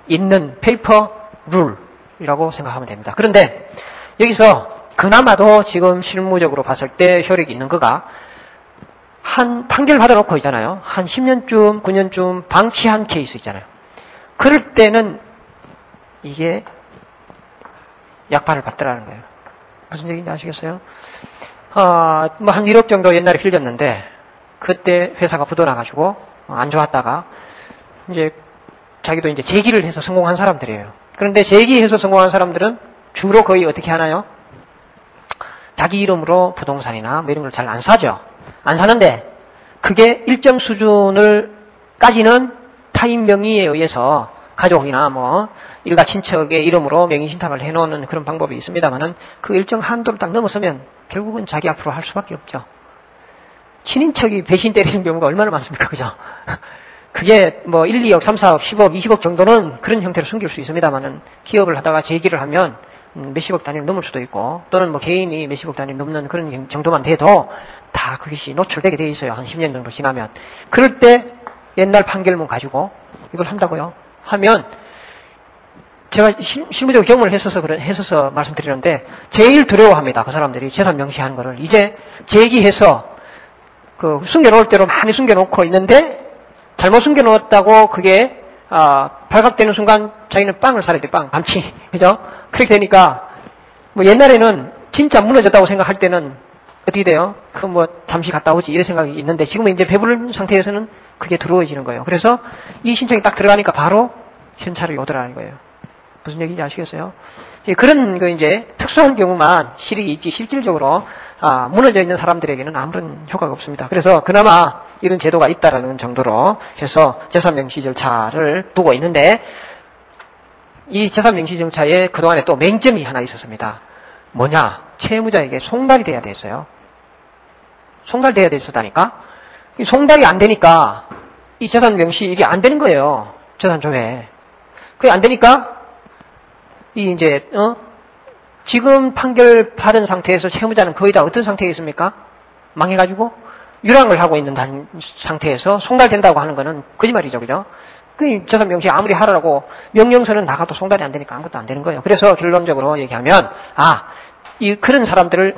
있는 페이퍼 룰이라고 생각하면 됩니다. 그런데 여기서 그나마도 지금 실무적으로 봤을 때 효력이 있는 거가 한 판결 받아놓고 있잖아요. 한 10년쯤, 9년쯤 방치한 케이스 있잖아요. 그럴 때는 이게 약발을 받더라는 거예요. 무슨 얘기인지 아시겠어요? 뭐 한 1억 정도 옛날에 빌렸는데 그때 회사가 부도나가지고 안 좋았다가 이제 자기도 이제 재기를 해서 성공한 사람들이에요. 그런데 재기해서 성공한 사람들은 주로 거의 어떻게 하나요? 자기 이름으로 부동산이나 뭐 이런 걸 잘 안 사죠. 안 사는데 그게 일정 수준을까지는 타인 명의에 의해서 가족이나 뭐 일가 친척의 이름으로 명의 신탁을 해놓는 그런 방법이 있습니다만은 그 일정 한도를 딱 넘어서면 결국은 자기 앞으로 할 수밖에 없죠. 친인척이 배신 때리는 경우가 얼마나 많습니까? 그죠? 그게 뭐 1, 2억, 3, 4억, 10억, 20억 정도는 그런 형태로 숨길 수 있습니다만은 기업을 하다가 재기를 하면 몇십억 단위를 넘을 수도 있고 또는 뭐 개인이 몇십억 단위를 넘는 그런 정도만 돼도 다 그것이 노출되게 돼 있어요. 한 10년 정도 지나면. 그럴 때 옛날 판결문 가지고 이걸 한다고요? 하면 제가 실무적으로 경험을 했어서 말씀드리는데 제일 두려워합니다. 그 사람들이 재산 명시하는 거를. 이제 재기해서 그 숨겨놓을 대로 많이 숨겨놓고 있는데 잘못 숨겨놓았다고 그게 발각되는 순간 자기는 빵을 사야 돼. 빵. 밤치. 그죠? 그렇게 되니까 뭐 옛날에는 진짜 무너졌다고 생각할 때는 어떻게 돼요? 그 뭐 잠시 갔다 오지 이런 생각이 있는데 지금은 이제 배부른 상태에서는 그게 두려워지는 거예요. 그래서 이 신청이 딱 들어가니까 바로 현찰이 오더라는 거예요. 무슨 얘기인지 아시겠어요? 그런 그 이제 특수한 경우만 실익이 있지 실질적으로 무너져 있는 사람들에게는 아무런 효과가 없습니다. 그래서 그나마 이런 제도가 있다라는 정도로 해서 재산 명시 절차를 두고 있는데 이 재산 명시 절차에 그동안에 또 맹점이 하나 있었습니다. 뭐냐? 채무자에게 송달이 돼야 됐어요. 송달돼야 됐었다니까? 이 송달이 안 되니까 이 재산 명시 이게 안 되는 거예요. 재산 조회. 그게 안 되니까 이 이제 지금 판결 받은 상태에서 채무자는 거의 다 어떤 상태에 있습니까? 망해가지고 유랑을 하고 있는 상태에서 송달된다고 하는 거는 거짓말이죠, 그죠? 그 재산 명시 아무리 하라고 명령서는 나가도 송달이 안 되니까 아무것도 안 되는 거예요. 그래서 결론적으로 얘기하면 그런 사람들을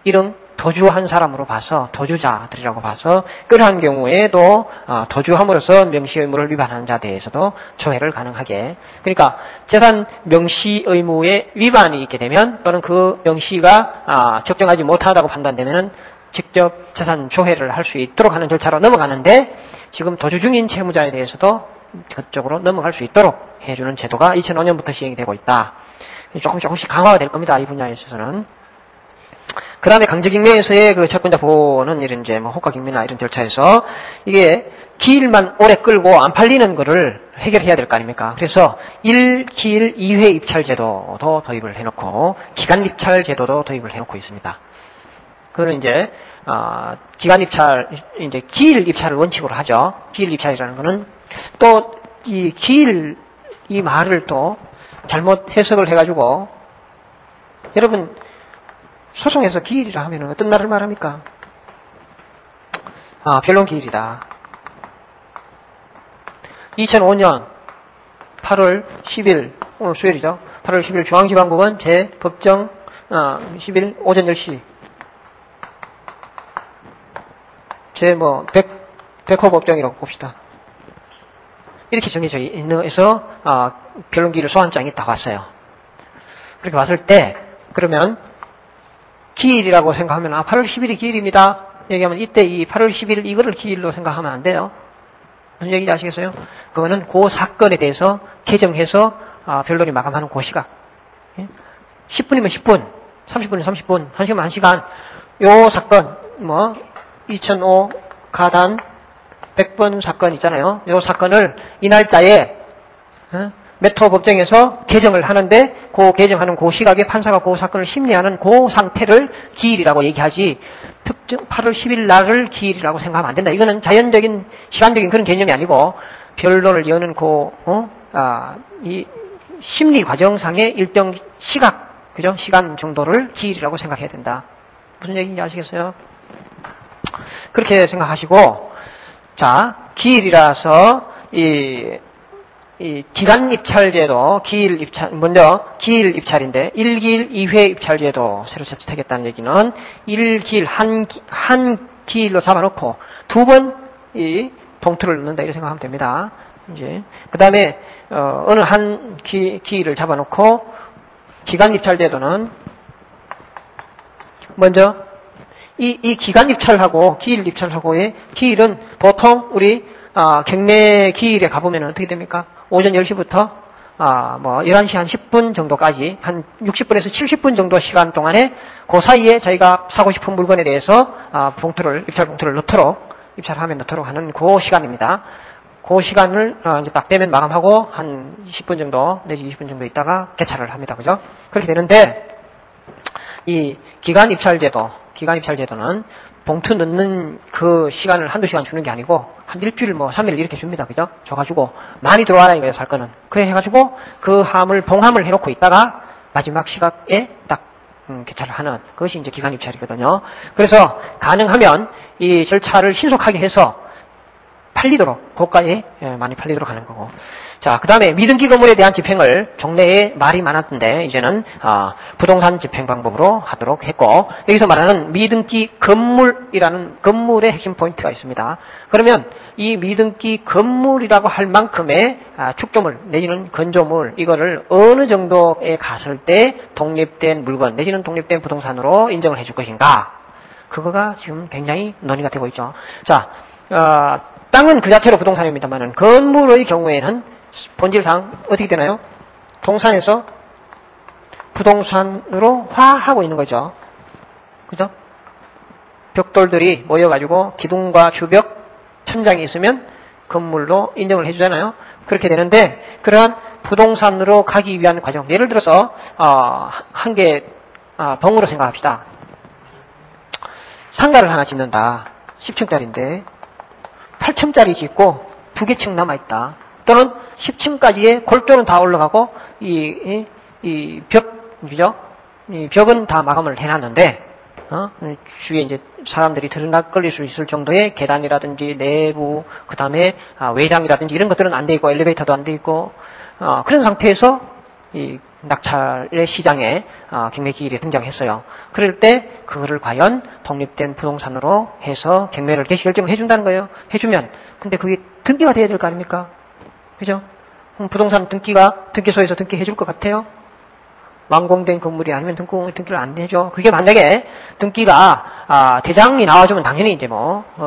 이런 도주한 사람으로 봐서 도주자들이라고 봐서 그러한 경우에도 도주함으로써 명시 의무를 위반하는 자에 대해서도 조회를 가능하게. 그러니까 재산 명시 의무에 위반이 있게 되면 또는 그 명시가 적정하지 못하다고 판단되면은 직접 재산 조회를 할 수 있도록 하는 절차로 넘어가는데 지금 도주 중인 채무자에 대해서도 그쪽으로 넘어갈 수 있도록 해주는 제도가 2005년부터 시행이 되고 있다. 조금씩 강화가 될 겁니다. 이 분야에 있어서는. 그 다음에 강제경매에서의 그 채권자 보호는 이런 이제 뭐 호가경매나 이런 절차에서 이게 기일만 오래 끌고 안 팔리는 거를 해결해야 될 거 아닙니까? 그래서 1기일 2회 입찰 제도도 도입을 해놓고 기간 입찰 제도도 도입을 해놓고 있습니다. 그거는 이제 기간 입찰, 이제 기일 입찰을 원칙으로 하죠. 기일 입찰이라는 거는 또 이 기일 이 말을 또 잘못 해석을 해가지고 여러분 소송에서 기일이라 하면 어떤 날을 말합니까? 변론 기일이다. 2005년 8월 10일 오늘 수요일이죠. 8월 10일 중앙지방법원 재법정 10일 오전 10시 백호 법정이라고 봅시다. 이렇게 정해져 있는 해서 변론기일 소환장이 딱 왔어요. 그렇게 왔을 때 그러면 기일이라고 생각하면 8월 10일이 기일입니다. 얘기하면 이때 이 8월 10일 이거를 기일로 생각하면 안 돼요. 무슨 얘기인지 아시겠어요? 그거는 그 사건에 대해서 개정해서 변론이 마감하는 그 시각. 10분이면 10분, 30분이면 30분, 1시간이면 1시간. 요 사건 2005 가단 100번 사건 있잖아요. 요 사건을 이 날짜에 몇 호 법정에서 개정을 하는데 그 개정하는 그 시각에 판사가 그 사건을 심리하는 그 상태를 기일이라고 얘기하지 특정 8월 10일 날을 기일이라고 생각하면 안 된다. 이거는 자연적인 시간적인 그런 개념이 아니고 변론을 여는 이 심리 과정상의 일정 시각, 그죠? 시간 정도를 기일이라고 생각해야 된다. 무슨 얘기인지 아시겠어요? 그렇게 생각하시고, 자, 기일이라서 이 기간 입찰제도, 기일 입찰, 먼저 기일 입찰인데 1기일 2회 입찰제도 새로 채택했다는 얘기는 1기일 한 기일로 잡아놓고 2번 이 봉투를 넣는다 이렇게 생각하면 됩니다. 이제 그 다음에 어느 한 기일을 잡아놓고 기간 입찰제도는 먼저 이 기간 입찰하고 기일 입찰하고의 기일은 보통 우리 경매 기일에 가보면 어떻게 됩니까? 오전 10시부터 뭐 11시 한 10분 정도까지 한 60분에서 70분 정도 시간 동안에 그 사이에 저희가 사고 싶은 물건에 대해서 입찰 봉투를 입찰하면 넣도록 하는 그 시간입니다. 그 시간을 이제 딱 되면 마감하고 한 10분 정도 내지 20분 정도 있다가 개찰을 합니다. 그죠? 그렇게 되는데 이 기간 입찰제도는 봉투 넣는 그 시간을 한두 시간 주는 게 아니고 한 일주일 뭐 3일 이렇게 줍니다. 그죠? 줘가지고 많이 들어와라 이거예요. 살 거는. 그래 해가지고 그 봉함을 해놓고 있다가 마지막 시각에 딱 개찰을 하는 그것이 이제 기간 입찰이거든요. 그래서 가능하면 이 절차를 신속하게 해서 팔리도록 고가에 많이 팔리도록 하는 거고. 자, 그 다음에 미등기 건물에 대한 집행을 종래에 말이 많았던데 이제는 부동산 집행 방법으로 하도록 했고, 여기서 말하는 미등기 건물이라는 건물의 핵심 포인트가 있습니다. 그러면 이 미등기 건물이라고 할 만큼의 축조물 내지는 건조물 이거를 어느 정도에 갔을 때 독립된 물건 내지는 독립된 부동산으로 인정을 해줄 것인가, 그거가 지금 굉장히 논의가 되고 있죠. 자, 땅은 그 자체로 부동산입니다만은 건물의 경우에는 본질상 어떻게 되나요? 동산에서 부동산으로 화하고 있는 거죠. 그죠? 벽돌들이 모여가지고 기둥과 주벽, 천장이 있으면 건물로 인정을 해주잖아요. 그렇게 되는데 그러한 부동산으로 가기 위한 과정, 예를 들어서 한 개 벙으로 생각합시다. 상가를 하나 짓는다. 10층짜리인데 8층짜리 짓고 2개 층 남아있다. 또는 10층까지의 골조는 다 올라가고 이 벽이죠. 이 벽은 다 마감을 해놨는데 주위에 이제 사람들이 들락거릴 수 있을 정도의 계단이라든지 내부, 그 다음에 외장이라든지 이런 것들은 안 돼 있고 엘리베이터도 안 돼 있고 그런 상태에서 이 낙찰의 시장에 경매기일이 등장했어요. 그럴 때 그거를 과연 독립된 부동산으로 해서 경매를 개시 결정을 해준다는 거예요. 해주면 근데 그게 등기가 돼야 될 거 아닙니까? 그죠? 부동산 등기소에서 등기해줄 것 같아요? 완공된 건물이 아니면 등기를 안 해줘. 그게 만약에 등기가 대장이 나와주면 당연히 이제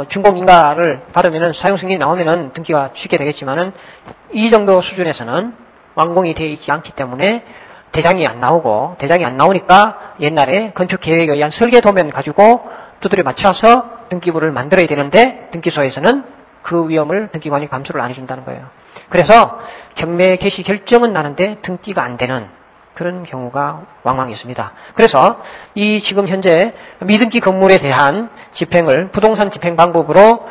준공인가를 받으면은 사용 승인이 나오면은 등기가 쉽게 되겠지만은 이 정도 수준에서는 완공이 되어 있지 않기 때문에 대장이 안 나오니까 옛날에 건축 계획에 의한 설계 도면 가지고 두드려 맞춰서 등기부를 만들어야 되는데 등기소에서는 그 위험을 등기관이 감수를 안 해준다는 거예요. 그래서 경매 개시 결정은 나는데 등기가 안 되는 그런 경우가 왕왕 있습니다. 그래서 이 지금 현재 미등기 건물에 대한 집행을 부동산 집행 방법으로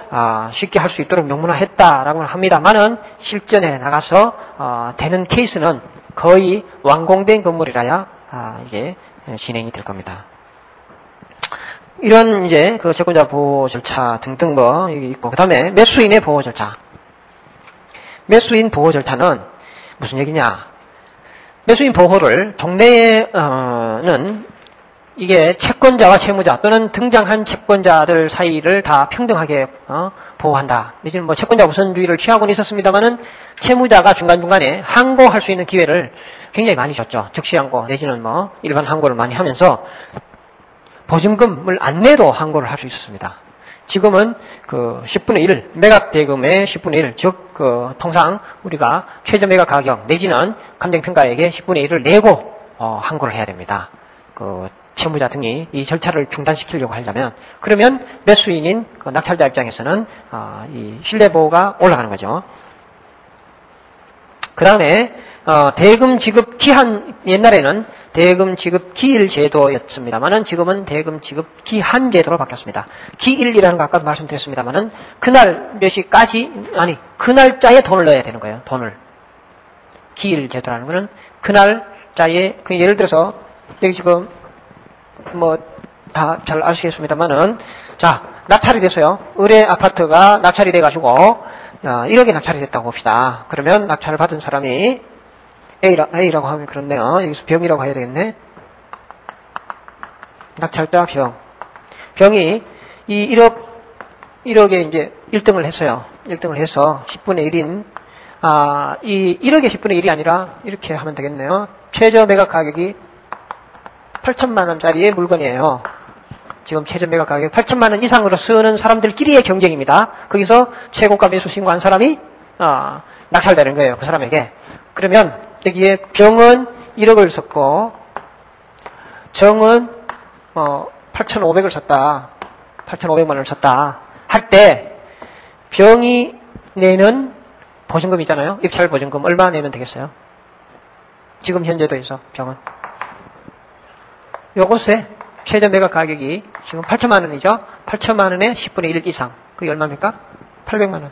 쉽게 할 수 있도록 명문화했다라고 합니다만은 실전에 나가서 되는 케이스는 거의 완공된 건물이라야 이게 진행이 될 겁니다. 이런 이제 그 채권자 보호 절차 등등 여기 있고, 그 다음에 매수인의 보호 절차. 매수인 보호 절차는 무슨 얘기냐? 매수인 보호를 동네에는 이게 채권자와 채무자 또는 등장한 채권자들 사이를 다 평등하게 보호한다. 내지는 채권자 우선주의를 취하고는 있었습니다만은 채무자가 중간중간에 항고할 수 있는 기회를 굉장히 많이 줬죠. 즉시 항고 내지는 일반 항고를 많이 하면서 보증금을 안 내도 항고를 할 수 있었습니다. 지금은 그 10분의 1, 매각 대금의 10분의 1, 즉 통상 우리가 최저 매각 가격 내지는 감정평가액의 10분의 1을 내고 항고를 해야 됩니다. 그 채무자 등이 이 절차를 중단시키려고 하려면, 그러면 매수인인 그 낙찰자 입장에서는 이 신뢰보호가 올라가는 거죠. 그 다음에 대금 지급 기한, 옛날에는 대금 지급 기일 제도였습니다만은 지금은 대금 지급 기한 제도로 바뀌었습니다. 기일이라는 거 아까도 말씀드렸습니다만은 그날 몇 시까지, 그 날짜에 돈을 넣어야 되는 거예요. 돈을. 기일 제도라는 거는 그날짜에, 예를 들어서 여기 지금 다 잘 아시겠습니다만은, 자, 낙찰이 됐어요. 의뢰 아파트가 낙찰이 돼가지고 1억이 낙찰이 됐다고 봅시다. 그러면 낙찰을 받은 사람이 A라고 하면 그렇네요. 여기서 병이라고 해야 되겠네. 낙찰자 병. 병이 이 1억에 이제 1등을 했어요. 1등을 해서 10분의 1인, 이 1억의 10분의 1이 아니라 이렇게 하면 되겠네요. 최저 매각 가격이 8천만 원짜리의 물건이에요. 지금 최저 매각 가격이 8천만 원 이상으로 쓰는 사람들끼리의 경쟁입니다. 거기서 최고가 매수 신고한 사람이, 낙찰되는 거예요. 그 사람에게. 그러면 여기에 병은 1억을 썼고, 정은 8,500을 샀다. 8,500만 원을 샀다. 할 때 병이 내는 보증금 있잖아요. 입찰 보증금 얼마 내면 되겠어요? 지금 현재도에서 병은. 요것에 최저 매각 가격이 지금 8천만 원이죠. 8천만 원에 10분의 1 이상. 그게 얼마입니까? 800만 원.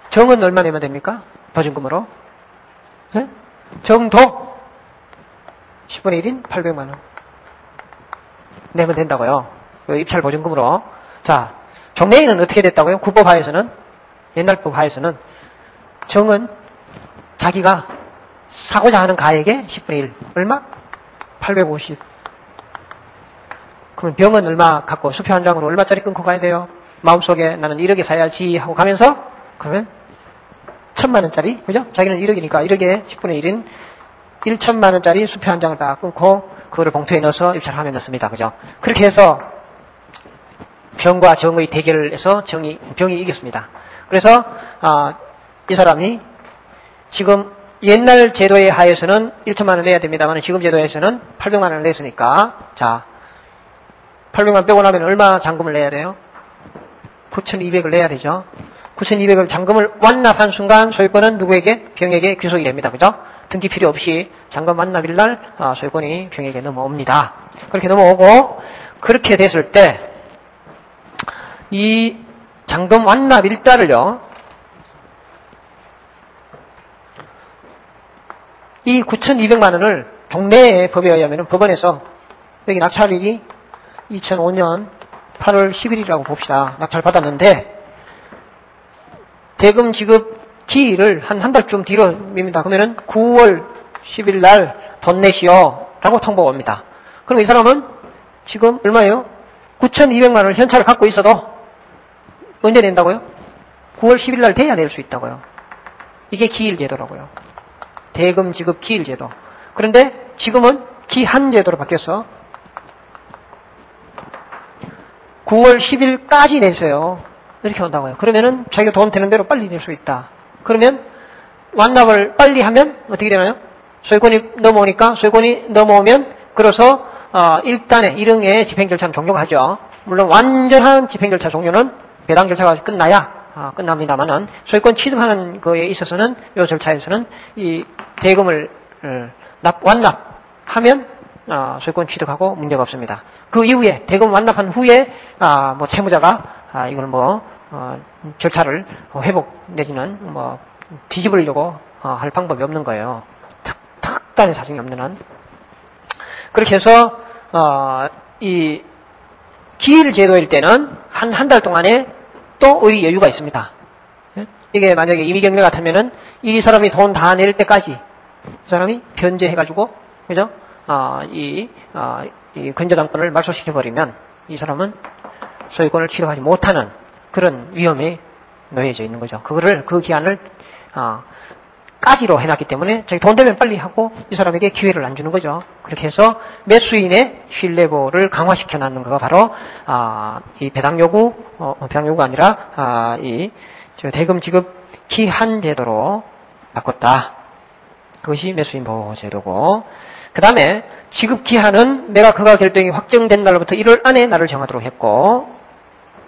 정은 얼마 내면 됩니까? 보증금으로. 네? 정도 10분의 1인 800만 원 내면 된다고요. 그 입찰 보증금으로. 자, 종래에는 어떻게 됐다고요? 구법 하에서는, 옛날 법 하에서는 정은 자기가 사고자 하는 가액의 10분의 1. 얼마? 850. 그러면 병은 얼마 갖고 수표 한 장으로 얼마짜리 끊고 가야 돼요? 마음속에 나는 1억에 사야지 하고 가면서, 그러면 1,000만 원짜리, 그죠? 자기는 1억이니까 1억에 10분의 1인 1,000만 원짜리 수표 한 장을 다 끊고 그거를 봉투에 넣어서 입찰하면 넣습니다. 그죠? 그렇게 해서 병과 정의 대결을 해서 병이 이겼습니다. 그래서 이 사람이 지금 옛날 제도의 하에서는 1천만 원 내야 됩니다만 지금 제도에서는 800만 원을 냈으니까, 자, 800만 빼고 나면 얼마 잔금을 내야 돼요? 9,200을 내야 되죠. 9,200을 잔금을 완납한 순간 소유권은 누구에게? 병에게 귀속이 됩니다. 그죠? 등기 필요 없이 잔금 완납일 날 소유권이 병에게 넘어옵니다. 그렇게 넘어오고, 그렇게 됐을 때 이 잔금 완납 일자를요, 이 9,200만 원을 종래의 법에 의하면 법원에서, 여기 낙찰일이 2005년 8월 10일이라고 봅시다. 낙찰 받았는데 대금 지급 기일을 한 달쯤 뒤로 밉니다. 그러면은 9월 10일 날 돈 내시오 라고 통보가 옵니다. 그럼 이 사람은 지금 얼마예요? 9,200만 원을 현찰을 갖고 있어도 언제 낸다고요? 9월 10일 날 돼야 낼 수 있다고요. 이게 기일제도라고요. 대금 지급 기일제도. 그런데 지금은 기한제도로 바뀌었어. 9월 10일까지 냈어요. 이렇게 온다고요. 그러면은 자기가 돈 되는 대로 빨리 낼 수 있다. 그러면 완납을 빨리 하면 어떻게 되나요? 소유권이 넘어오니까, 소유권이 넘어오면, 그래서 일단의 1응의 집행 절차는 종료가 하죠. 물론 완전한 집행 절차 종료는 배당 절차가 끝나야 끝납니다만은, 소유권 취득하는 거에 있어서는, 이 절차에서는 이 대금을 완납하면 소유권 취득하고 문제가 없습니다. 그 이후에 대금 완납한 후에 뭐 채무자가 이걸 절차를 회복 내지는 뒤집으려고 할 방법이 없는 거예요. 특단의 사정이 없는 한. 그렇게 해서 이 기일 제도일 때는 한 달 동안에 또 의리 여유가 있습니다. 이게 만약에 임의경매 같으면은 이 사람이 돈 다 낼 때까지 이 사람이 변제해가지고, 그죠? 이 근저당권을 말소시켜버리면 이 사람은 소유권을 취득하지 못하는 그런 위험에 놓여져 있는 거죠. 그 기한을 까지로 해놨기 때문에 자기 돈 되면 빨리 하고 이 사람에게 기회를 안 주는 거죠. 그렇게 해서 매수인의 신뢰보를 강화시켜 놨는 거가 바로 이 배당 요구가 아니라 이 대금 지급 기한 제도로 바꿨다. 그것이 매수인 보호 제도고, 그 다음에 지급 기한은 매각 허가 결정이 확정된 날로부터 1월 안에 날을 정하도록 했고,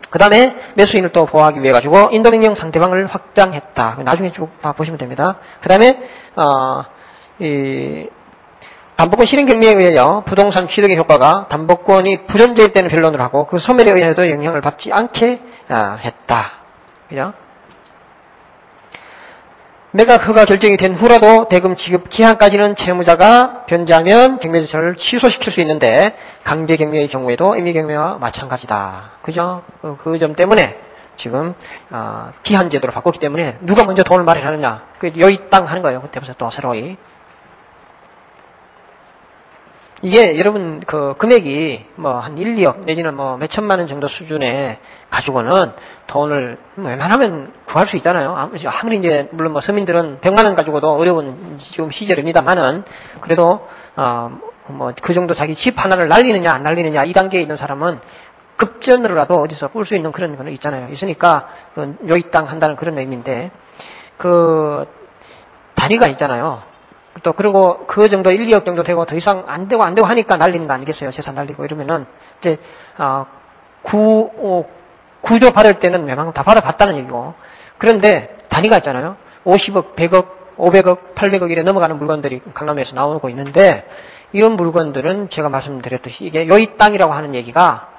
그 다음에 매수인을 또 보호하기 위해 가지고 인도명령 상대방을 확장했다. 나중에 쭉 다 보시면 됩니다. 그 다음에 이 담보권 실행 경미에 의하여 부동산 취득의 효과가 담보권이 부존재일 때는 변론을 하고 그 소멸에 의해도 영향을 받지 않게 했다. 그죠? 매각 허가 결정이 된 후라도 대금 지급 기한까지는 채무자가 변제하면 경매 절차를 취소시킬 수 있는데 강제 경매의 경우에도 임의 경매와 마찬가지다. 그죠? 그 점 때문에 지금 기한 제도로 바꿨기 때문에 누가 먼저 돈을 마련하느냐, 그 여의 땅 하는 거예요. 그때부터 또 새로이. 이게 여러분 그 금액이 뭐 한 1, 2억 내지는 뭐 몇 천만 원 정도 수준에 가지고는 돈을 웬만하면 구할 수 있잖아요. 아무리 이제 물론 뭐 서민들은 100만 원 가지고도 어려운 지금 시절입니다만은 그래도 뭐 그 정도 자기 집 하나를 날리느냐 안 날리느냐 이 단계에 있는 사람은 급전으로라도 어디서 꿀 수 있는 그런 거는 있잖아요. 있으니까 그 요이 땅 한다는 그런 의미인데 그 단위가 있잖아요. 또 그리고 그 정도 1, 2억 정도 되고 더 이상 안 되고 하니까 날리는 거 아니겠어요? 재산 날리고 이러면은 이제 구조 받을 때는 웬만큼 다 받아봤다는 얘기고. 그런데 단위가 있잖아요. 50억, 100억, 500억, 800억 이래 넘어가는 물건들이 강남에서 나오고 있는데 이런 물건들은 제가 말씀드렸듯이 이게 요이 땅이라고 하는 얘기가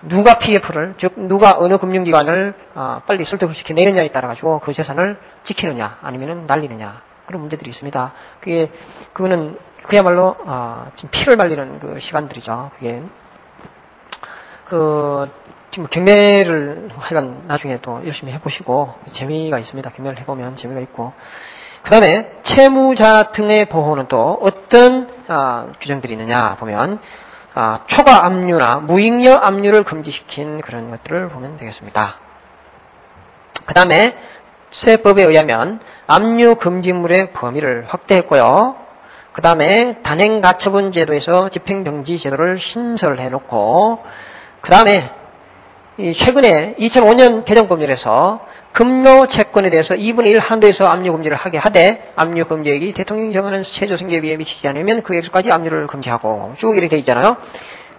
누가 PF를, 즉 누가 어느 금융기관을 빨리 설득을 시켜내느냐에 따라 가지고 그 재산을 지키느냐 아니면은 날리느냐 그런 문제들이 있습니다. 그거는 그야말로 지금 피를 말리는 그 시간들이죠. 그게 지금 경매를 하여간 나중에 또 열심히 해보시고 재미가 있습니다. 경매를 해보면 재미가 있고. 그 다음에 채무자 등의 보호는 또 어떤 규정들이 있느냐 보면 초과 압류나 무잉여 압류를 금지시킨 그런 것들을 보면 되겠습니다. 그 다음에 세법에 의하면 압류 금지물의 범위를 확대했고요. 그 다음에 단행가처분 제도에서 집행정지 제도를 신설해놓고 그 다음에 최근에 2005년 개정법률에서 금요채권에 대해서 2분의 1 한도에서 압류 금지를 하게 하되 압류 금지액이 대통령이 정하는 최저 생계비에 미치지 않으면 그 액수까지 압류를 금지하고 쭉 이렇게 돼 있잖아요.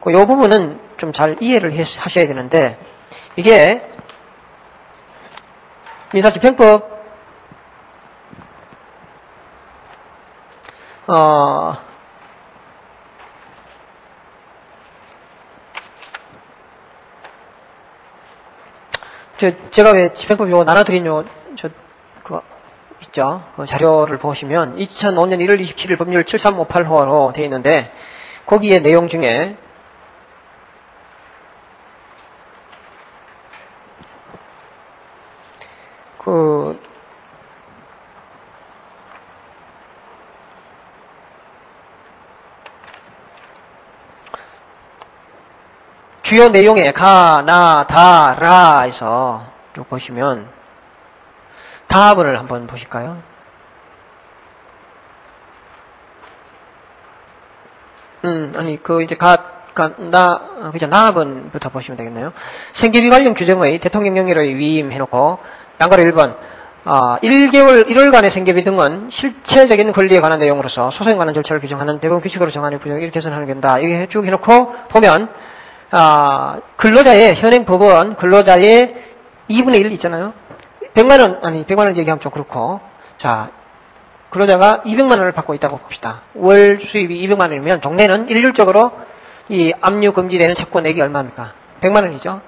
이 부분은 좀 잘 이해를 하셔야 되는데 이게 민사집행법 제가 왜 집행법 요거 나눠드린 그거 있죠. 그 자료를 보시면 2005년 1월 27일 법률 7358호로 되어 있는데 거기에 내용 중에 주요 내용에 가, 나, 다, 라에서 쭉 보시면 다합을 한번 보실까요? 이제 나합은부터 보시면 되겠네요. 생계비 관련 규정의 대통령 명의로의 위임 해놓고 양가로 1번 1개월간의 생계비 등은 실체적인 권리에 관한 내용으로서 소송에 관한 절차를 규정하는 대법원 규칙으로 정하는 부정을 이렇게 해석하는 된다. 이게 쭉 해놓고 보면 근로자의, 현행 법원 근로자의 2분의 1 있잖아요. 100만원 얘기하면 좀 그렇고. 자, 근로자가 200만원을 받고 있다고 봅시다. 월 수입이 200만원이면 동네는 일률적으로 이 압류 금지되는 채권액이 얼마입니까? 100만원이죠.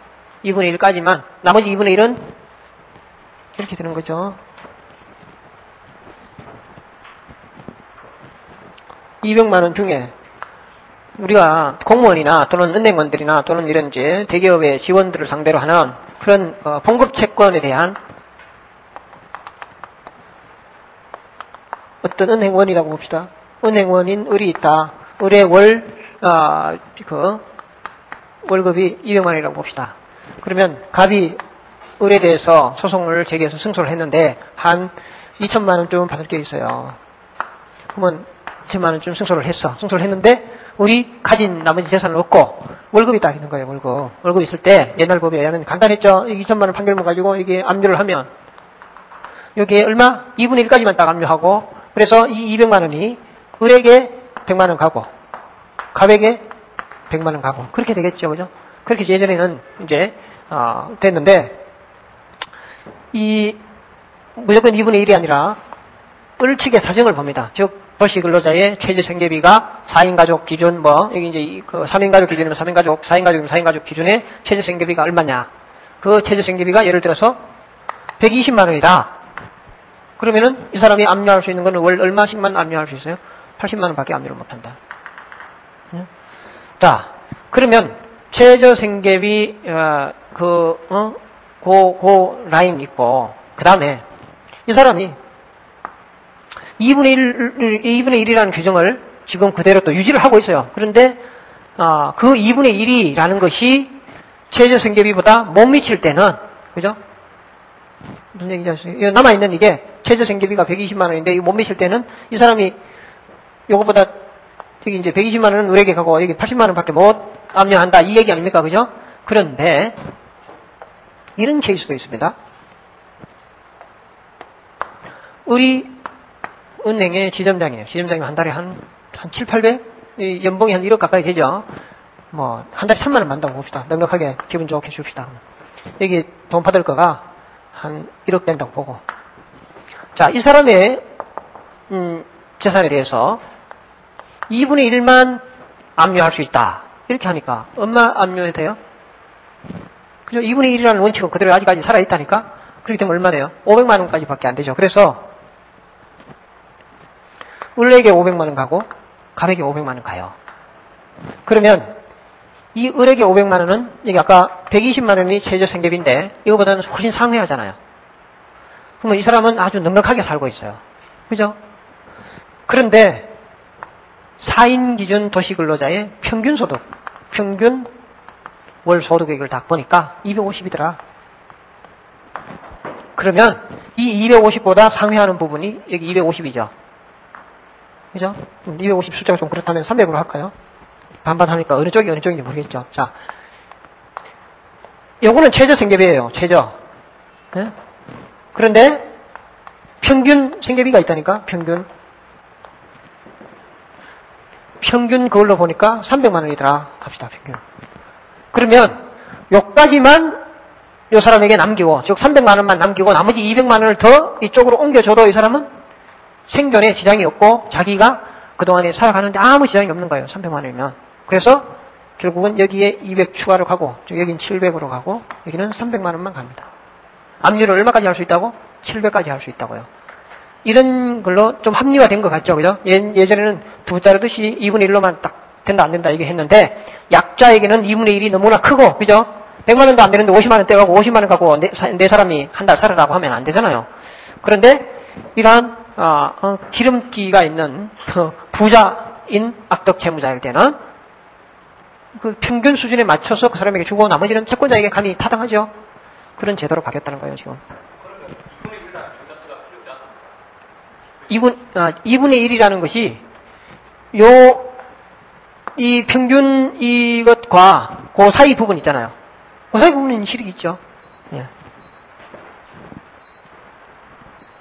2분의 1까지만. 나머지 2분의 1은 이렇게 되는 거죠. 200만원 중에 우리가 공무원이나 또는 은행원들이나 또는 이런 이제 대기업의 지원들을 상대로 하는 그런 봉급 채권에 대한 어떤 은행원이라고 봅시다. 은행원인 을이 있다. 을의 월급이 200만 원이라고 봅시다. 그러면 갑이 을에 대해서 소송을 제기해서 승소를 했는데 한 2천만 원쯤 받을 게 있어요. 그러면 2천만 원쯤 승소를 했는데 우리 가진 나머지 재산을 얻고 월급이 딱 있는 거예요. 월급 있을 때 옛날 법에 의하면 간단했죠. 2천만 원 판결문 가지고 이게 압류를 하면 여기에 얼마? 2분의 1까지만 딱 압류하고 그래서 이 200만 원이 을에게 100만 원 가고 갑에게 100만 원 가고 그렇게 되겠죠. 그죠? 그렇게 예전에는 이제 됐는데 이 무조건 2분의 1이 아니라 을 측의 사정을 봅니다. 즉 도시 근로자의 최저 생계비가 4인 가족 기준 여기 이제 3인 가족 기준이면 3인 가족, 4인 가족이면 4인 가족 기준의 최저 생계비가 얼마냐. 그 최저 생계비가 예를 들어서 120만 원이다. 그러면은 이 사람이 압류할 수 있는 건 월 얼마씩만 압류할 수 있어요? 80만 원 밖에 압류를 못 한다. 자, 그러면 최저 생계비 그 라인 있고, 그 다음에 이 사람이 2분의 1이라는 규정을 지금 그대로 또 유지를 하고 있어요. 그런데, 그 2분의 1이라는 것이 최저생계비보다 못 미칠 때는, 그죠? 무슨 얘기지 하세요? 남아있는 이게 최저생계비가 120만 원인데, 이거 못 미칠 때는 이 사람이 요거보다 여기 이제 120만 원은 을에게 가고 여기 80만 원밖에 못 압류한다. 이 얘기 아닙니까? 그죠? 그런데, 이런 케이스도 있습니다. 을이 은행의 지점장이에요. 지점장이 한 달에 한 7, 800? 연봉이 한 1억 가까이 되죠. 뭐, 한 달에 3만 원 만다고 봅시다. 넉넉하게 기분 좋게 줍시다. 여기 돈 받을 거가 한 1억 된다고 보고. 자, 이 사람의, 재산에 대해서 2분의 1만 압류할 수 있다. 이렇게 하니까, 얼마 압류해도 돼요? 그죠? 2분의 1이라는 원칙은 그대로 아직까지 살아있다니까? 그렇기 때문에 얼마 돼요? 500만 원까지 밖에 안 되죠. 그래서, 을에게 500만 원 가고, 갑에게 500만 원 가요. 그러면, 이 을에게 500만 원은, 여기 아까 120만 원이 최저생계비인데, 이거보다는 훨씬 상회하잖아요. 그러면 이 사람은 아주 넉넉하게 살고 있어요. 그죠? 그런데, 4인 기준 도시근로자의 평균 소득, 평균 월 소득액을 딱 보니까 250이더라. 그러면 이 250보다 상회하는 부분이 여기 250이죠. 그죠? 250 숫자가 좀 그렇다면 300으로 할까요? 반반 하니까 어느 쪽인지 모르겠죠. 자, 요거는 최저생계비예요. 최저. 네? 그런데 평균 생계비가 있다니까. 평균 그걸로 보니까 300만 원이더라 합시다. 평균. 그러면 요까지만 요 사람에게 남기고, 즉 300만 원만 남기고 나머지 200만 원을 더 이쪽으로 옮겨줘도 이 사람은 생존에 지장이 없고 자기가 그동안에 살아가는데 아무 지장이 없는 거예요. 300만 원이면. 그래서 결국은 여기에 200 추가로 가고, 여긴 700으로 가고, 여기는 300만 원만 갑니다. 압류를 얼마까지 할 수 있다고? 700까지 할 수 있다고요. 이런 걸로 좀 합리화된 것 같죠, 그죠? 예전에는 두 자르듯이 2분의 1로만 딱 된다, 안 된다, 이게 했는데, 약자에게는 2분의 1이 너무나 크고, 그죠? 100만 원도 안 되는데 50만 원 떼가고 50만 원 갖고 내 사람이 한 달 살아라고 하면 안 되잖아요. 그런데, 이러한, 기름기가 있는, 부자인 악덕 채무자일 때는, 그 평균 수준에 맞춰서 그 사람에게 주고 나머지는 채권자에게 감히 타당하죠. 그런 제도로 바뀌었다는 거예요, 지금. 2분의 1이라는 것이, 이 평균 이것과 그 사이 부분 있잖아요. 그 사이 부분은 실익이 있죠. 예.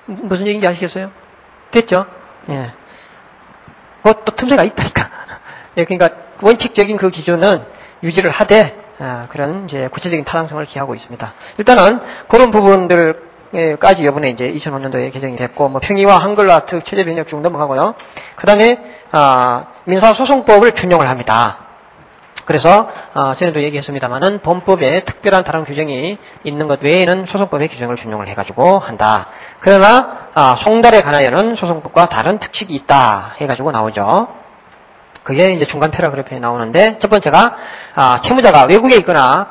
무슨 얘기인지 아시겠어요? 됐죠? 예. 그것도 틈새가 있다니까. 예, 그러니까 원칙적인 그 기준은 유지를 하되, 그런 이제 구체적인 타당성을 기하고 있습니다. 일단은 그런 부분들까지 이번에 이제 2005년도에 개정이 됐고, 뭐 평의와 한글화 특 체제 변혁 쭉 넘어가고요. 그 다음에 민사소송법을 준용을 합니다. 그래서 전에도 얘기했습니다만은 본법에 특별한 다른 규정이 있는 것 외에는 소송법의 규정을 준용을 해가지고 한다. 그러나 송달에 관하여는 소송법과 다른 특칙이 있다 해가지고 나오죠. 그게 이제 중간 패러그래프에 나오는데, 첫 번째가 채무자가 외국에 있거나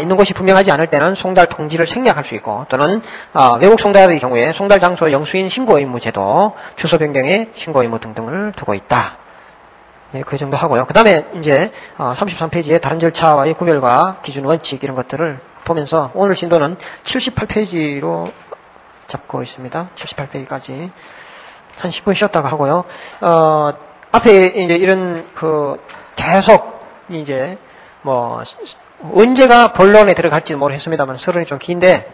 있는 곳이 분명하지 않을 때는 송달 통지를 생략할 수 있고, 또는 외국 송달의 경우에 송달 장소 영수인 신고 의무 제도, 주소 변경의 신고 의무 등등을 두고 있다. 네, 그 정도 하고요. 그 다음에 이제 33페이지에 다른 절차와의 구별과 기준 원칙 이런 것들을 보면서 오늘 진도는 78페이지로 잡고 있습니다. 78페이지까지 한 10분 쉬었다가 하고요. 앞에 이제 이런 계속 이제 뭐 언제가 본론에 들어갈지 모르겠습니다만 서론이 좀 긴데,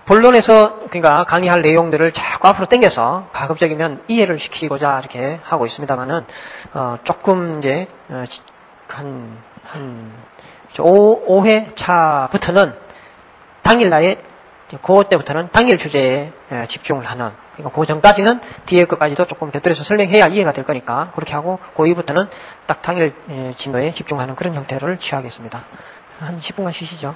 본론에서 그러니까 강의할 내용들을 자꾸 앞으로 당겨서 가급적이면 이해를 시키고자 이렇게 하고 있습니다만은 조금 이제 한 5회 차부터는 당일날에 그때부터는 당일 주제에 집중을 하는, 그러니까 그 전까지는 뒤에 것까지도 조금 곁들여서 설명해야 이해가 될 거니까 그렇게 하고, 그 이후부터는 딱 당일 진도에 집중하는 그런 형태를 취하겠습니다. 한 10분간 쉬시죠.